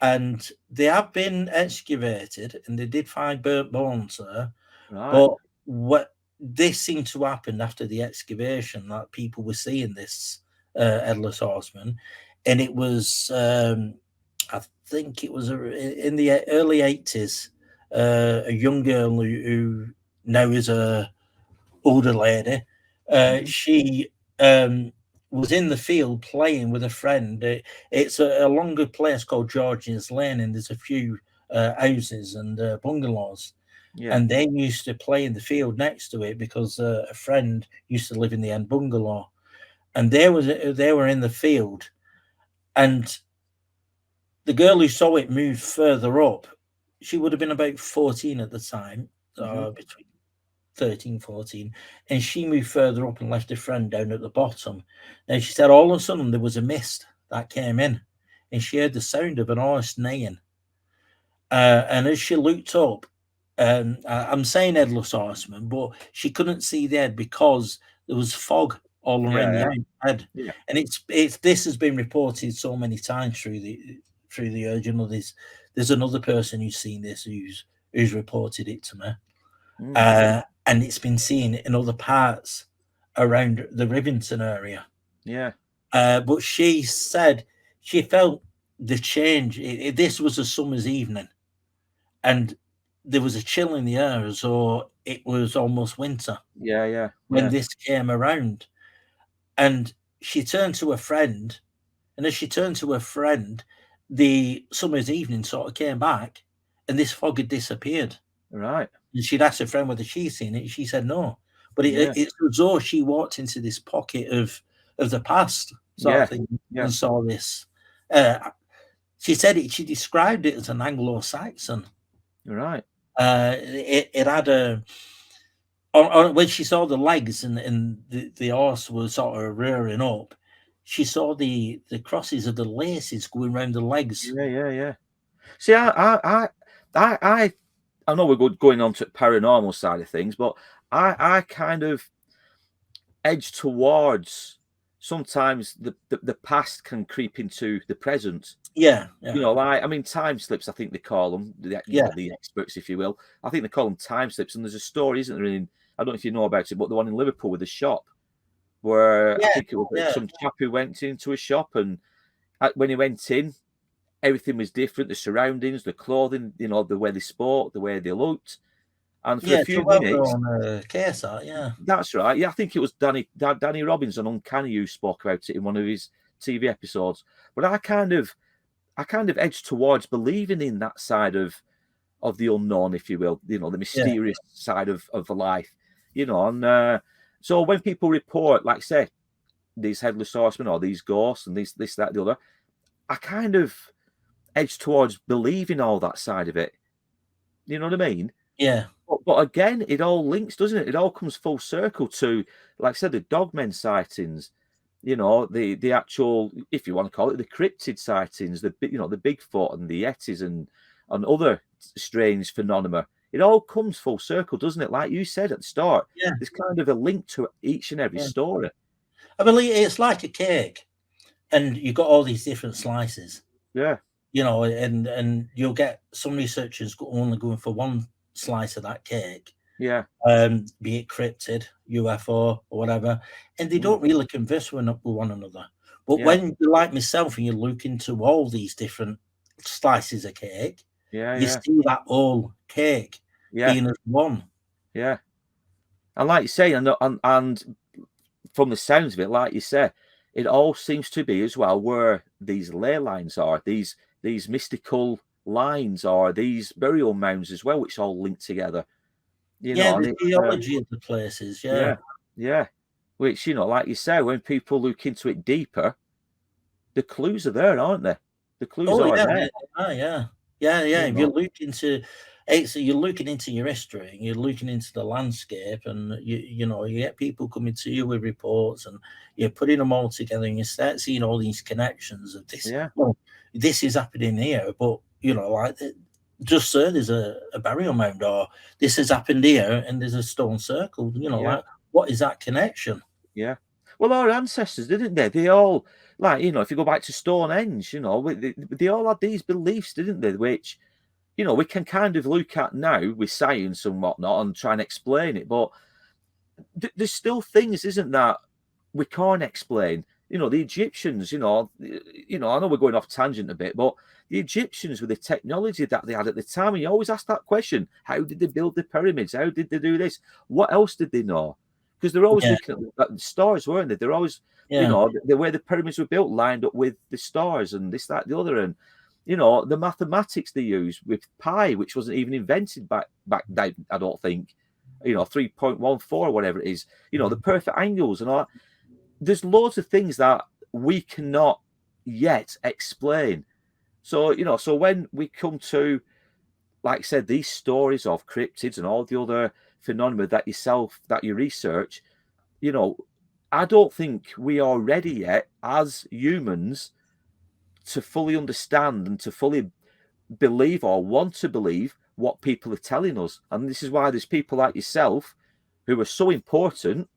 and they have been excavated, and they did find burnt bones there. Right. But what this seemed to happen after the excavation, that people were seeing this headless horseman, and it was I think it was in the early 80s. A young girl who now is a older lady. She was in the field playing with a friend. It's a longer place called George's Lane, and there's a few houses and bungalows. Yeah. And they used to play in the field next to it because a friend used to live in the end bungalow, and they were in the field, and the girl who saw it moved further up. She would have been about 14 at the time, between 13, 14, and she moved further up and left a friend down at the bottom. And she said all of a sudden there was a mist that came in, and she heard the sound of an horse neighing. And as she looked up, I'm saying headless horseman, but she couldn't see the head because there was fog all around Yeah. the head. Yeah. And it's this has been reported so many times through the urge. You know, there's another person who's seen this who's reported it to me. And it's been seen in other parts around the Rivington area. Yeah. But she said she felt the change. This was a summer's evening, and there was a chill in the air, so it was almost winter Yeah. Yeah. when this came around. And she turned to her friend, and as she turned to her friend, the summer's evening sort of came back, and this fog had disappeared. Right. And she'd asked her friend whether she'd seen it. She said no. But it's as though she walked into this pocket of the past sort of thing and saw this. She said she described it as an Anglo-Saxon. Right. It had when she saw the legs and the horse was sort of rearing up, she saw the crosses of the laces going around the legs. Yeah. See, I know we're going on to paranormal side of things, but I kind of edge towards sometimes the past can creep into the present. Yeah. You know, I mean, time slips, I think they call them, the experts, if you will. I think they call them time slips. And there's a story, isn't there? I don't know if you know about it, but the one in Liverpool with the shop, where I think it was some chap who went into a shop, and when he went in, everything was different. The surroundings, the clothing, you know, the way they spoke, the way they looked. And for a few minutes, that's right. Yeah, I think it was Danny Robbins on Uncanny who spoke about it in one of his TV episodes. But I kind of edged towards believing in that side of the unknown, if you will, you know, the mysterious side of life. you know. And so when people report, like say, these headless horsemen or these ghosts and this, that, the other, I kind of edge towards believing all that side of it. You know what I mean? Yeah. But again, it all links, doesn't it? It all comes full circle to, like I said, the dogmen sightings. You know, the actual, if you want to call it, the cryptid sightings, the Bigfoot and the Yetis and other strange phenomena. It all comes full circle, doesn't it? Like you said at the start, Yeah. there's kind of a link to each and every story. I believe it's like a cake, and you've got all these different slices. Yeah. You know, and you'll get some researchers only going for one slice of that cake. Yeah. Be it cryptid, UFO, or whatever, and they don't really converse with one another. But when you're like myself and you look into all these different slices of cake, you see that whole cake being as one. Yeah. And like you say, and from the sounds of it, like you say, it all seems to be as well where these ley lines are, these mystical lines are, these burial mounds as well, which all link together. You know, the geology of the places, yeah. Which, you know, like you say, when people look into it deeper, the clues are there, aren't they? The clues are there. Yeah. If you look into it, so you're looking into your history and you're looking into the landscape, and you know, you get people coming to you with reports, and you're putting them all together, and you start seeing all these connections of this. Yeah. Well, this is happening here, but you know, like just so there's a burial mound, or this has happened here, and there's a stone circle. You know, like what is that connection? Yeah. Well, our ancestors, didn't they? They all, like, you know, if you go back to Stonehenge, you know, they all had these beliefs, didn't they? Which, you know, we can kind of look at now with science and whatnot and try and explain it. But there's still things, isn't that, we can't explain. You know, the Egyptians, I know we're going off tangent a bit, but the Egyptians with the technology that they had at the time, and you always ask that question, how did they build the pyramids? How did they do this? What else did they know? Because they're always looking at the stars, weren't they? They're always, you know, the way the pyramids were built lined up with the stars and this, that, the other. And, you know, the mathematics they used with pi, which wasn't even invented back then, I don't think, you know, 3.14 or whatever it is, you know, the perfect angles and all that. There's loads of things that we cannot yet explain. So, you know, so when we come to, like I said, these stories of cryptids and all the other phenomena that you research, you know, I don't think we are ready yet as humans to fully understand and to fully believe or want to believe what people are telling us. And this is why there's people like yourself who are so important.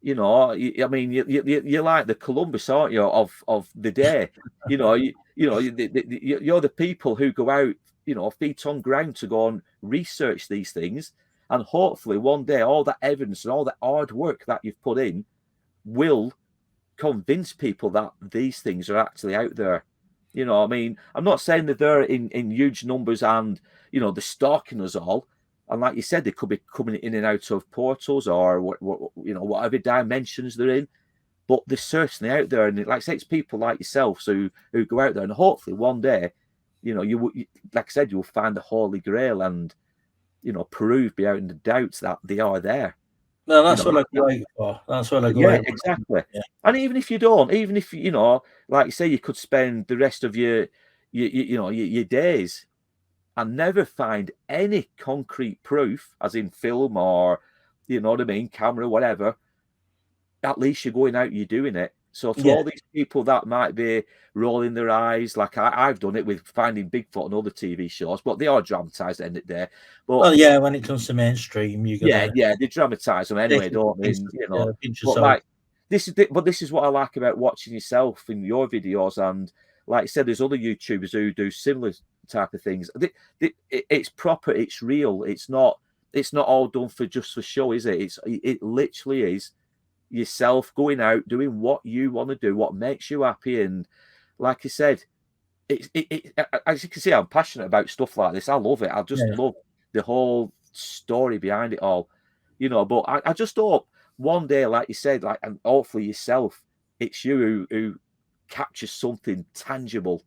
You know, I mean, you're like the Columbus, aren't you, of the day? You know, you're the people who go out, you know, feet on ground to go and research these things, and hopefully one day all that evidence and all that hard work that you've put in will convince people that these things are actually out there. You know, I mean, I'm not saying that they're in huge numbers and, you know, they're stalking us all. And like you said, they could be coming in and out of portals or, you know, whatever dimensions they're in. But they're certainly out there. And like I say, it's people like yourselves who go out there. And hopefully one day, you know, you like I said, you'll find the Holy Grail and, you know, prove beyond the doubts that they are there. No, that's what I go out for. That's what I go out for. Exactly. Yeah. And even if you don't, even if, you know, like you say, you could spend the rest of your days and never find any concrete proof, as in film or, you know what I mean, camera, whatever, at least you're going out, you're doing it. So to all these people that might be rolling their eyes, like I've done it with Finding Bigfoot and other TV shows, but they are dramatised at the end of the day. But, well, yeah, when it comes to mainstream, you got they dramatise them anyway, don't they? You know, but like this is what I like about watching yourself in your videos, and like I said, there's other YouTubers who do similar type of things. It's proper, it's real. It's not all done for show, is it? It literally is yourself going out doing what you want to do, what makes you happy. And like I said, as you can see, I'm passionate about stuff like this. I love it. I just love the whole story behind it all, you know. But I just hope one day, like you said, like, and hopefully yourself, it's you who captures something tangible,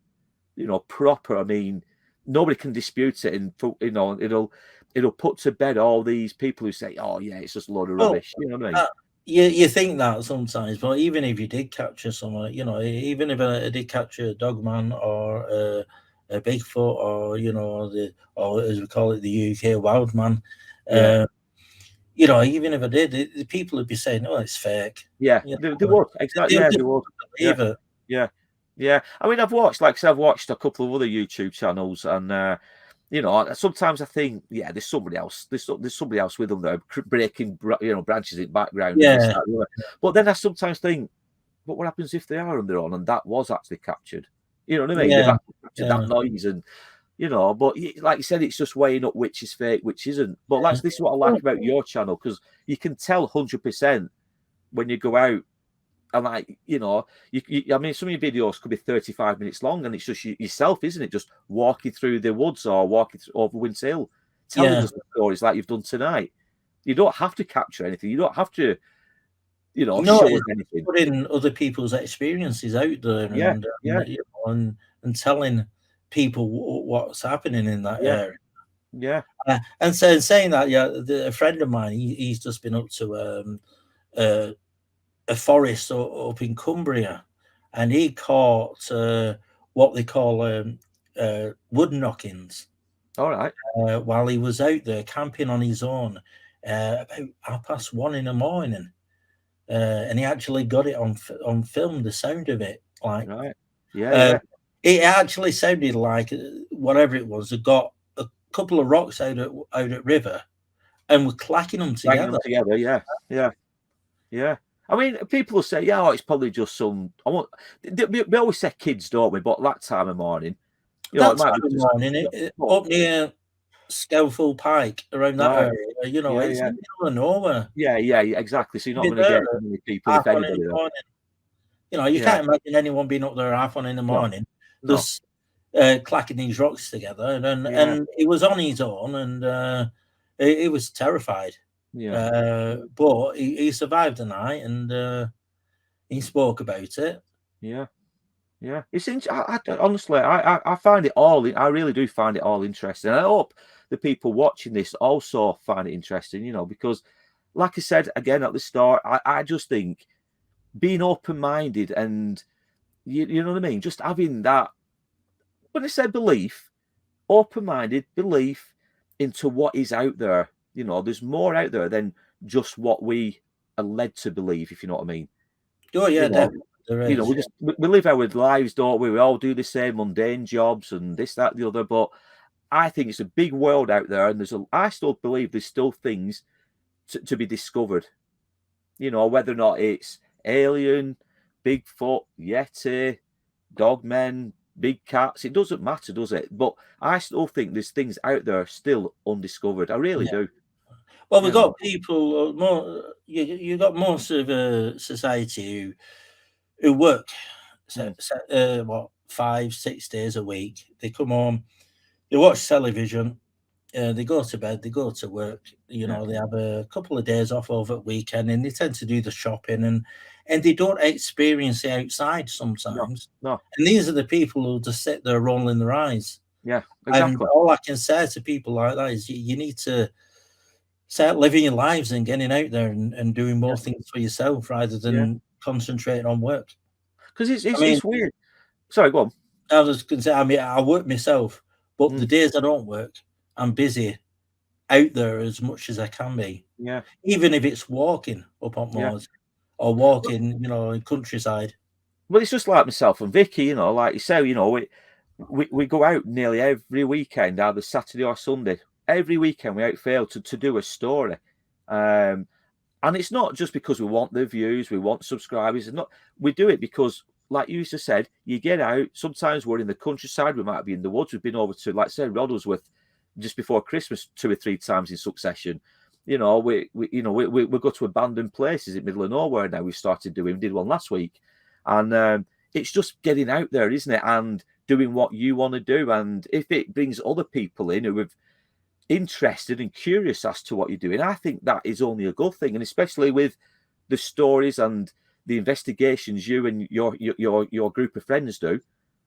you know, proper. I mean, nobody can dispute it, and you know, it'll put to bed all these people who say, "Oh yeah, it's just a load of Well, rubbish." You know what I mean? you think that sometimes, but even if you did capture someone, even if I did capture a dogman or a Bigfoot, or or as we call it, the UK wild man, Yeah. even if I did, the people would be saying, "Oh, it's fake." Yeah, You they would. Exactly. Yeah, they they would. wouldn't Yeah. believe it. Yeah. Yeah. I mean, I've watched, like I said, I've watched a couple of other YouTube channels, and sometimes I think, yeah, there's somebody else. There's somebody else with them that are breaking, branches in the background and this, Yeah, that, and the other. But then I sometimes think, but what happens if they are on their own and that was actually captured? You know what I mean? They've yeah, actually captured that noise, and but like you said, it's just weighing up which is fake, which isn't. But this is what I like about your channel, because you can tell 100% when you go out. And I mean, some of your videos could be 35 minutes long, and it's just yourself, isn't it? Just walking through the woods or walking over Winds Hill, telling yeah. us the stories like you've done tonight. You don't have to capture anything. You don't have to, No, show us it's anything. putting other people's experiences out there, Yeah, and yeah, and telling people what's happening in that yeah, area. yeah. And so saying that, yeah, a friend of mine, he's just been up to a forest up in Cumbria, and he caught what they call wood knockings All right. while he was out there camping on his own about 1:30 in the morning. And he actually got it on film, the sound of it. Like, Right. Yeah, uh, yeah. it actually sounded like whatever it was. It got a couple of rocks out at river and were clacking them Banging together. them together. Yeah, yeah, yeah. I mean, people will say, "Yeah, it's probably just some." We always say kids, don't we? But that time of morning, That it might time be of just. morning, up near Skelful Pike, around that Right. area, Yeah, it's yeah. in the middle of nowhere. Yeah, yeah, yeah, exactly. So you're not Be going to there get at many people, if 1:30 in anybody, the there. morning. You Yeah. can't imagine anyone being up there at 1:30 in the No, morning, no. just clacking these rocks together, Yeah, and he was on his own, and he was terrified. yeah, But he survived the night, and he spoke about it. yeah, yeah. It's honestly, I find it all. I really do find it all interesting. I hope the people watching this also find it interesting. Because, like I said again at the start, I just think being open-minded and you know what I mean. Just having that. When I say belief, open-minded belief into what is out there. There's more out there than just what we are led to believe, if you know what I mean. Oh You yeah, know, definitely there is. we live our lives, don't we? We all do the same mundane jobs and this, that, the other. But I think it's a big world out there, and I still believe there's still things to be discovered. Whether or not it's alien, Bigfoot, Yeti, dogmen, big cats, it doesn't matter, does it? But I still think there's things out there still undiscovered. I really Yeah. do. Well, we've You know, got people more. You got most of society who work mm, what 5-6 days a week. They come home, they watch television, they go to bed, they go to work. yeah, They have a couple of days off over the weekend, and they tend to do the shopping, and they don't experience the outside no, sometimes. no, And these are the people who just sit there rolling their eyes. yeah, And exactly. all I can say to people like that is you need to start living your lives and getting out there and doing Yeah, more things for yourself rather yeah. than concentrating on work. Because I mean, it's weird. Sorry, go on. I was going to say, I mean, I work myself, but the Mm, days I don't work, I'm busy out there as much as I can be, yeah, even if it's walking up on yeah. moors or walking, in countryside. Well, it's just like myself and Vicky, like you say, we go out nearly every weekend, either Saturday or Sunday. Every weekend we outfail to do a story. And it's not just because we want the views, we want subscribers. We do it because, like you just said, you get out. Sometimes we're in the countryside, we might be in the woods. We've been over to, like say, Roddlesworth just before Christmas 2 or 3 times in succession. We go to abandoned places in the middle of nowhere now. We did one last week, and it's just getting out there, isn't it? And doing what you want to do. And if it brings other people in who have interested and curious as to what you're doing, I think that is only a good thing. And especially with the stories and the investigations you and your group of friends do,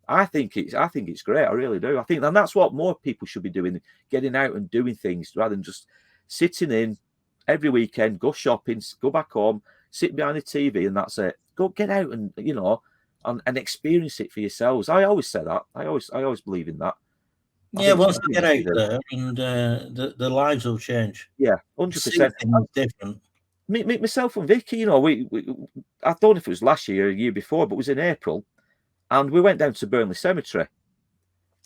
I think it's great. I really do. I think, and that's what more people should be doing, getting out and doing things rather than just sitting in every weekend, go shopping, go back home, sit behind the TV, and that's it. Go get out and and experience it for yourselves. I always say that. I always believe in that. Yeah, once they get out there, and the lives will change. Yeah, 100%. Different. Myself and Vicky, we I don't know if it was last year or a year before, but it was in April, and we went down to Burnley Cemetery.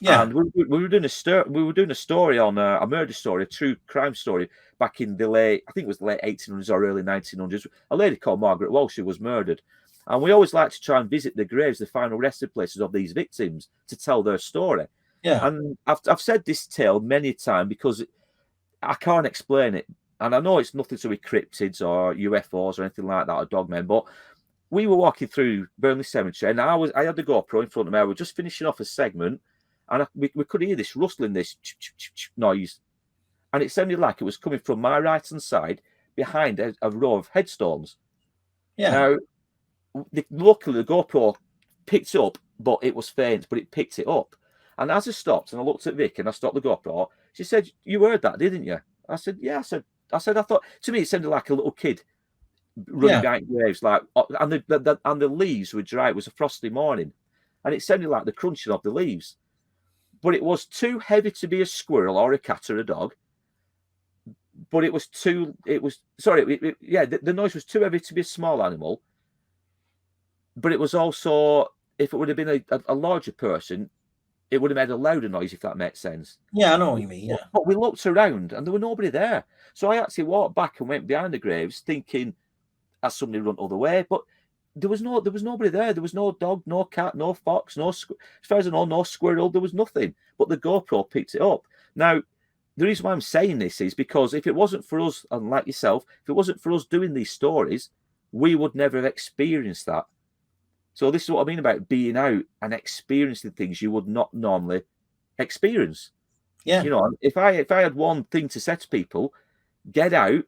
Yeah, and we were doing a story on a murder story, a true crime story back in the late 1800s or early 1900s. A lady called Margaret Walsh who was murdered, and we always like to try and visit the graves, the final resting places of these victims, to tell their story. Yeah, and I've said this tale many times because I can't explain it, and I know it's nothing to do with cryptids or UFOs or anything like that or dogmen, but we were walking through Burnley Cemetery, and I had the GoPro in front of me. I was just finishing off a segment, and we could hear this rustling, this noise, and it sounded like it was coming from my right hand side behind a row of headstones. Yeah. Now, luckily the GoPro picked up, but it was faint, but it picked it up. And as I stopped and I looked at Vic and I stopped the GoPro, she said, "You heard that, didn't you?" I said, "Yeah." I thought, to me it sounded like a little kid running behind graves, like, and the leaves were dry. It was a frosty morning, and it sounded like the crunching of the leaves. But it was too heavy to be a squirrel or a cat or a dog. But the noise was too heavy to be a small animal. But it was also, if it would have been a larger person, it would have made a louder noise, if that makes sense. Yeah, I know what you mean, yeah. But we looked around and there was nobody there. So I actually walked back and went behind the graves thinking, has somebody run the other way? But there was nobody there. There was no dog, no cat, no fox, as far as I know, no squirrel. There was nothing. But the GoPro picked it up. Now, the reason why I'm saying this is because if it wasn't for us, and like yourself, if it wasn't for us doing these stories, we would never have experienced that. So this is what I mean about being out and experiencing things you would not normally experience. Yeah. If I had one thing to say to people, get out,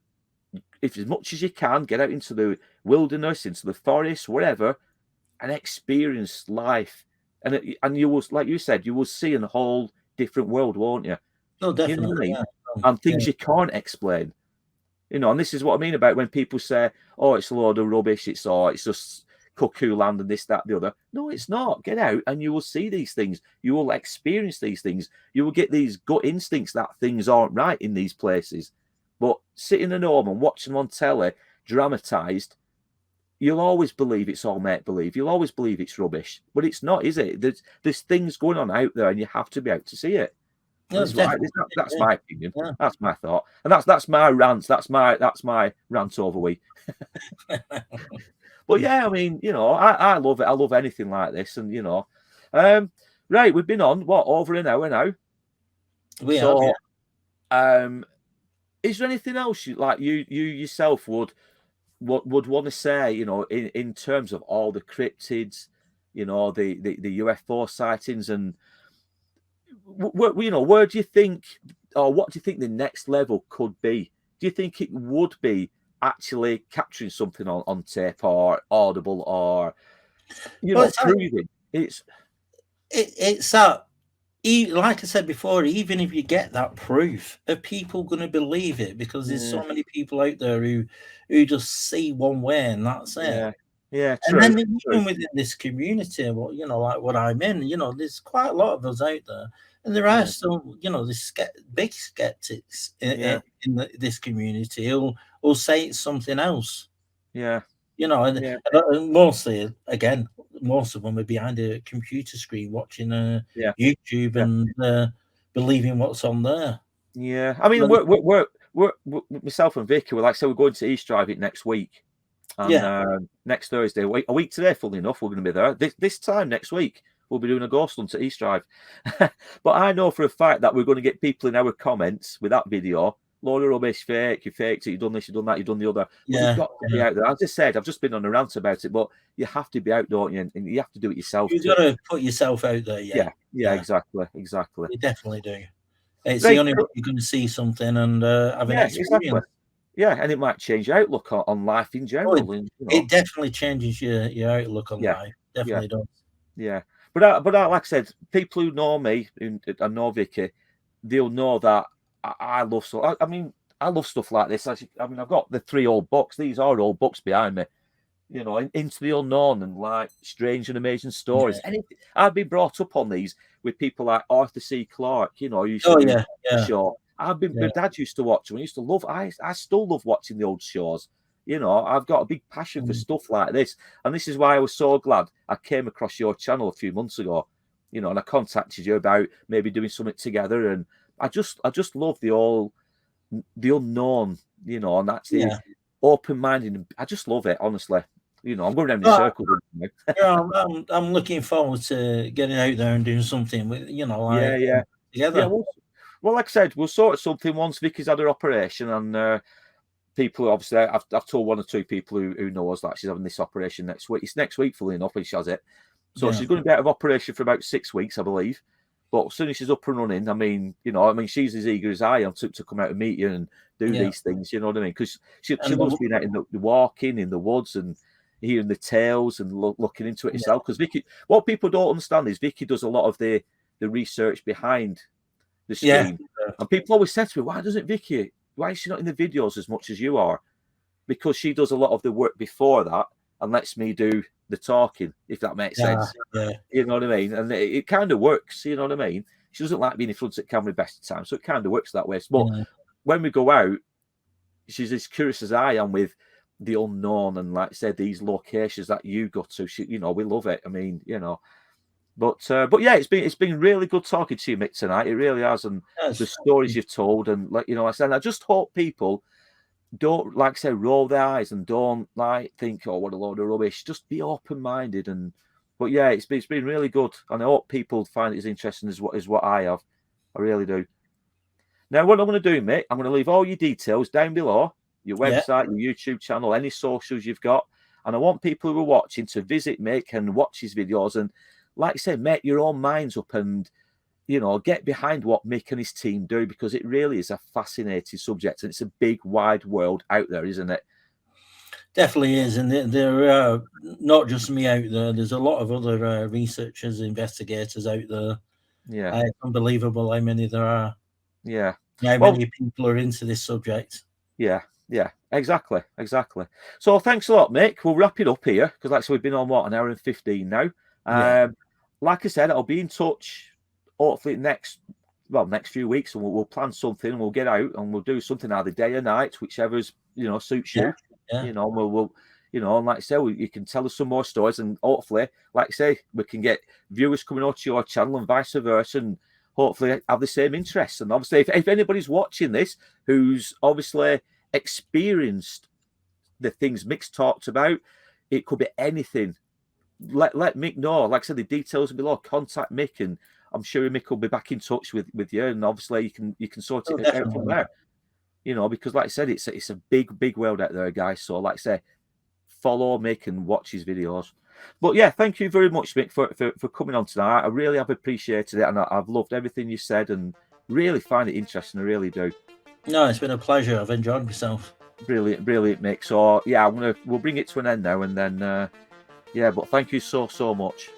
if as much as you can, get out into the wilderness, into the forest, wherever, and experience life. And you will, like you said, you will see a whole different world, won't you? No, definitely. You know what I mean? And things you can't explain. And this is what I mean about when people say, "Oh, it's a load of rubbish. It's just cuckoo land and this, that, the other." No, it's not. Get out and you will see these things. You will experience these things. You will get these gut instincts that things aren't right in these places. But sitting at home and watching them on telly, dramatised, you'll always believe it's all make-believe. You'll always believe it's rubbish. But it's not, is it? There's things going on out there and you have to be out to see it. No, that's my opinion. Yeah. That's my thought. And that's my rant. That's my rant over week. But yeah, I mean, I love it. I love anything like this. And, right, we've been on, over an hour now? We have, yeah. Is there anything else you yourself would want to say, in terms of all the cryptids, the UFO sightings, and where do you think, or what do you think the next level could be? Do you think it would be actually capturing something on tape or audible or proving it's that? Like I said before, even if you get that proof, are people going to believe it? Because there's so many people out there who just see one way and that's it. Yeah, true. And then even within this community, like what I'm in, there's quite a lot of us out there, and there are still, this big skeptics in this community who'll say it's something else. Yeah. And mostly, again, most of them are behind a computer screen watching YouTube and believing what's on there. Yeah, I mean, we're myself and Vicky. We're going to East Drive it next week, and next Thursday, a week today. Funnily enough, we're going to be there. This time next week, we'll be doing a ghost hunt at East Drive. But I know for a fact that we're going to get people in our comments with that video. Load of rubbish, fake, you faked it, you've done this, you've done that, you've done the other. But you've got to be out there. As I said, I've just been on a rant about it, but you have to be out, don't you? And you have to do it yourself. You've got to put yourself out there, Yeah, exactly. You definitely do. It's the only way you're going to see something and have an experience. Exactly. Yeah, and it might change your outlook on life in general. It definitely changes your outlook on life. Definitely does. Yeah. But like I said, people who know me and know Vicky, they'll know that I love stuff. I mean, I love stuff like this. I mean, I've got the 3 old books. These are old books behind me. You know, Into the Unknown and like strange and amazing stories. Yeah. Anything. I've been brought up on these with people like Arthur C. Clarke. You know, who used to Oh do yeah, the yeah, show. My dad used to watch them. I used to love. I still love watching the old shows. You know, I've got a big passion for stuff like this, and this is why I was so glad I came across your channel a few months ago. You know, and I contacted you about maybe doing something together, and I just love the unknown. You know, and that's the yeah. open-minded. I just love it, honestly. You know, I'm going around in Well, circles. yeah, I'm looking forward to getting out there and doing something with like Yeah. together. Well, like I said, we'll sort something once Vicky's had her operation, and people obviously, I've told 1 or 2 people who know us that she's having this operation next week. It's next week, fully enough, when she has it. So Yeah. she's going to be out of operation for about 6 weeks, I believe. But as soon as she's up and running, I mean, she's as eager as I am to come out and meet you and do these things. You know what I mean? Because she loves being out in the walking in the woods and hearing the tales and looking into it herself. Because Vicky, what people don't understand is Vicky does a lot of the research behind the screen, and people always say to me, "Why doesn't Vicky? Why is she not in the videos as much as you are?" Because she does a lot of the work before that and lets me do the talking, if that makes sense. Yeah. You know what I mean? And it kind of works, you know what I mean? She doesn't like being in front of the camera best of the time, so it kind of works that way. But when we go out, she's as curious as I am with the unknown and, like I said, these locations that you go to. We love it. I mean, But yeah, it's been really good talking to you, Mick, tonight. It really has, and the stories you've told, and I said, I just hope people don't, like I say, roll their eyes and don't think, oh, what a load of rubbish. Just be open minded, but yeah, it's been really good, and I hope people find it as interesting as what I have. I really do. Now, what I'm going to do, Mick, I'm going to leave all your details down below, your website, your YouTube channel, any socials you've got, and I want people who are watching to visit Mick and watch his videos and, like I say, make your own minds up and, get behind what Mick and his team do, because it really is a fascinating subject and it's a big, wide world out there, isn't it? Definitely is. And there are not just me out there. There's a lot of other researchers, investigators out there. Yeah. It's unbelievable how many there are. Yeah. How many people are into this subject. Yeah. Exactly. So thanks a lot, Mick. We'll wrap it up here because, like I said, we've been on, an hour and 15 now. Like I said, I'll be in touch hopefully next few weeks, and we'll plan something and we'll get out and we'll do something either day or night, whichever's suits you. We'll and like I say, you can tell us some more stories, and hopefully, like I say, we can get viewers coming onto your channel and vice versa, and hopefully have the same interests. And obviously, if anybody's watching this who's obviously experienced the things Mick's talked about, it could be anything. Let Mick know. Like I said, the details below. Contact Mick, and I'm sure Mick will be back in touch with you. And obviously, you can sort it out from there. Because like I said, it's a big world out there, guys. So like I say, follow Mick and watch his videos. But yeah, thank you very much, Mick, for coming on tonight. I really have appreciated it, and I've loved everything you said, and really find it interesting. I really do. No, it's been a pleasure. I've enjoyed myself. Brilliant, Mick. So yeah, we'll bring it to an end now, and then but thank you so much.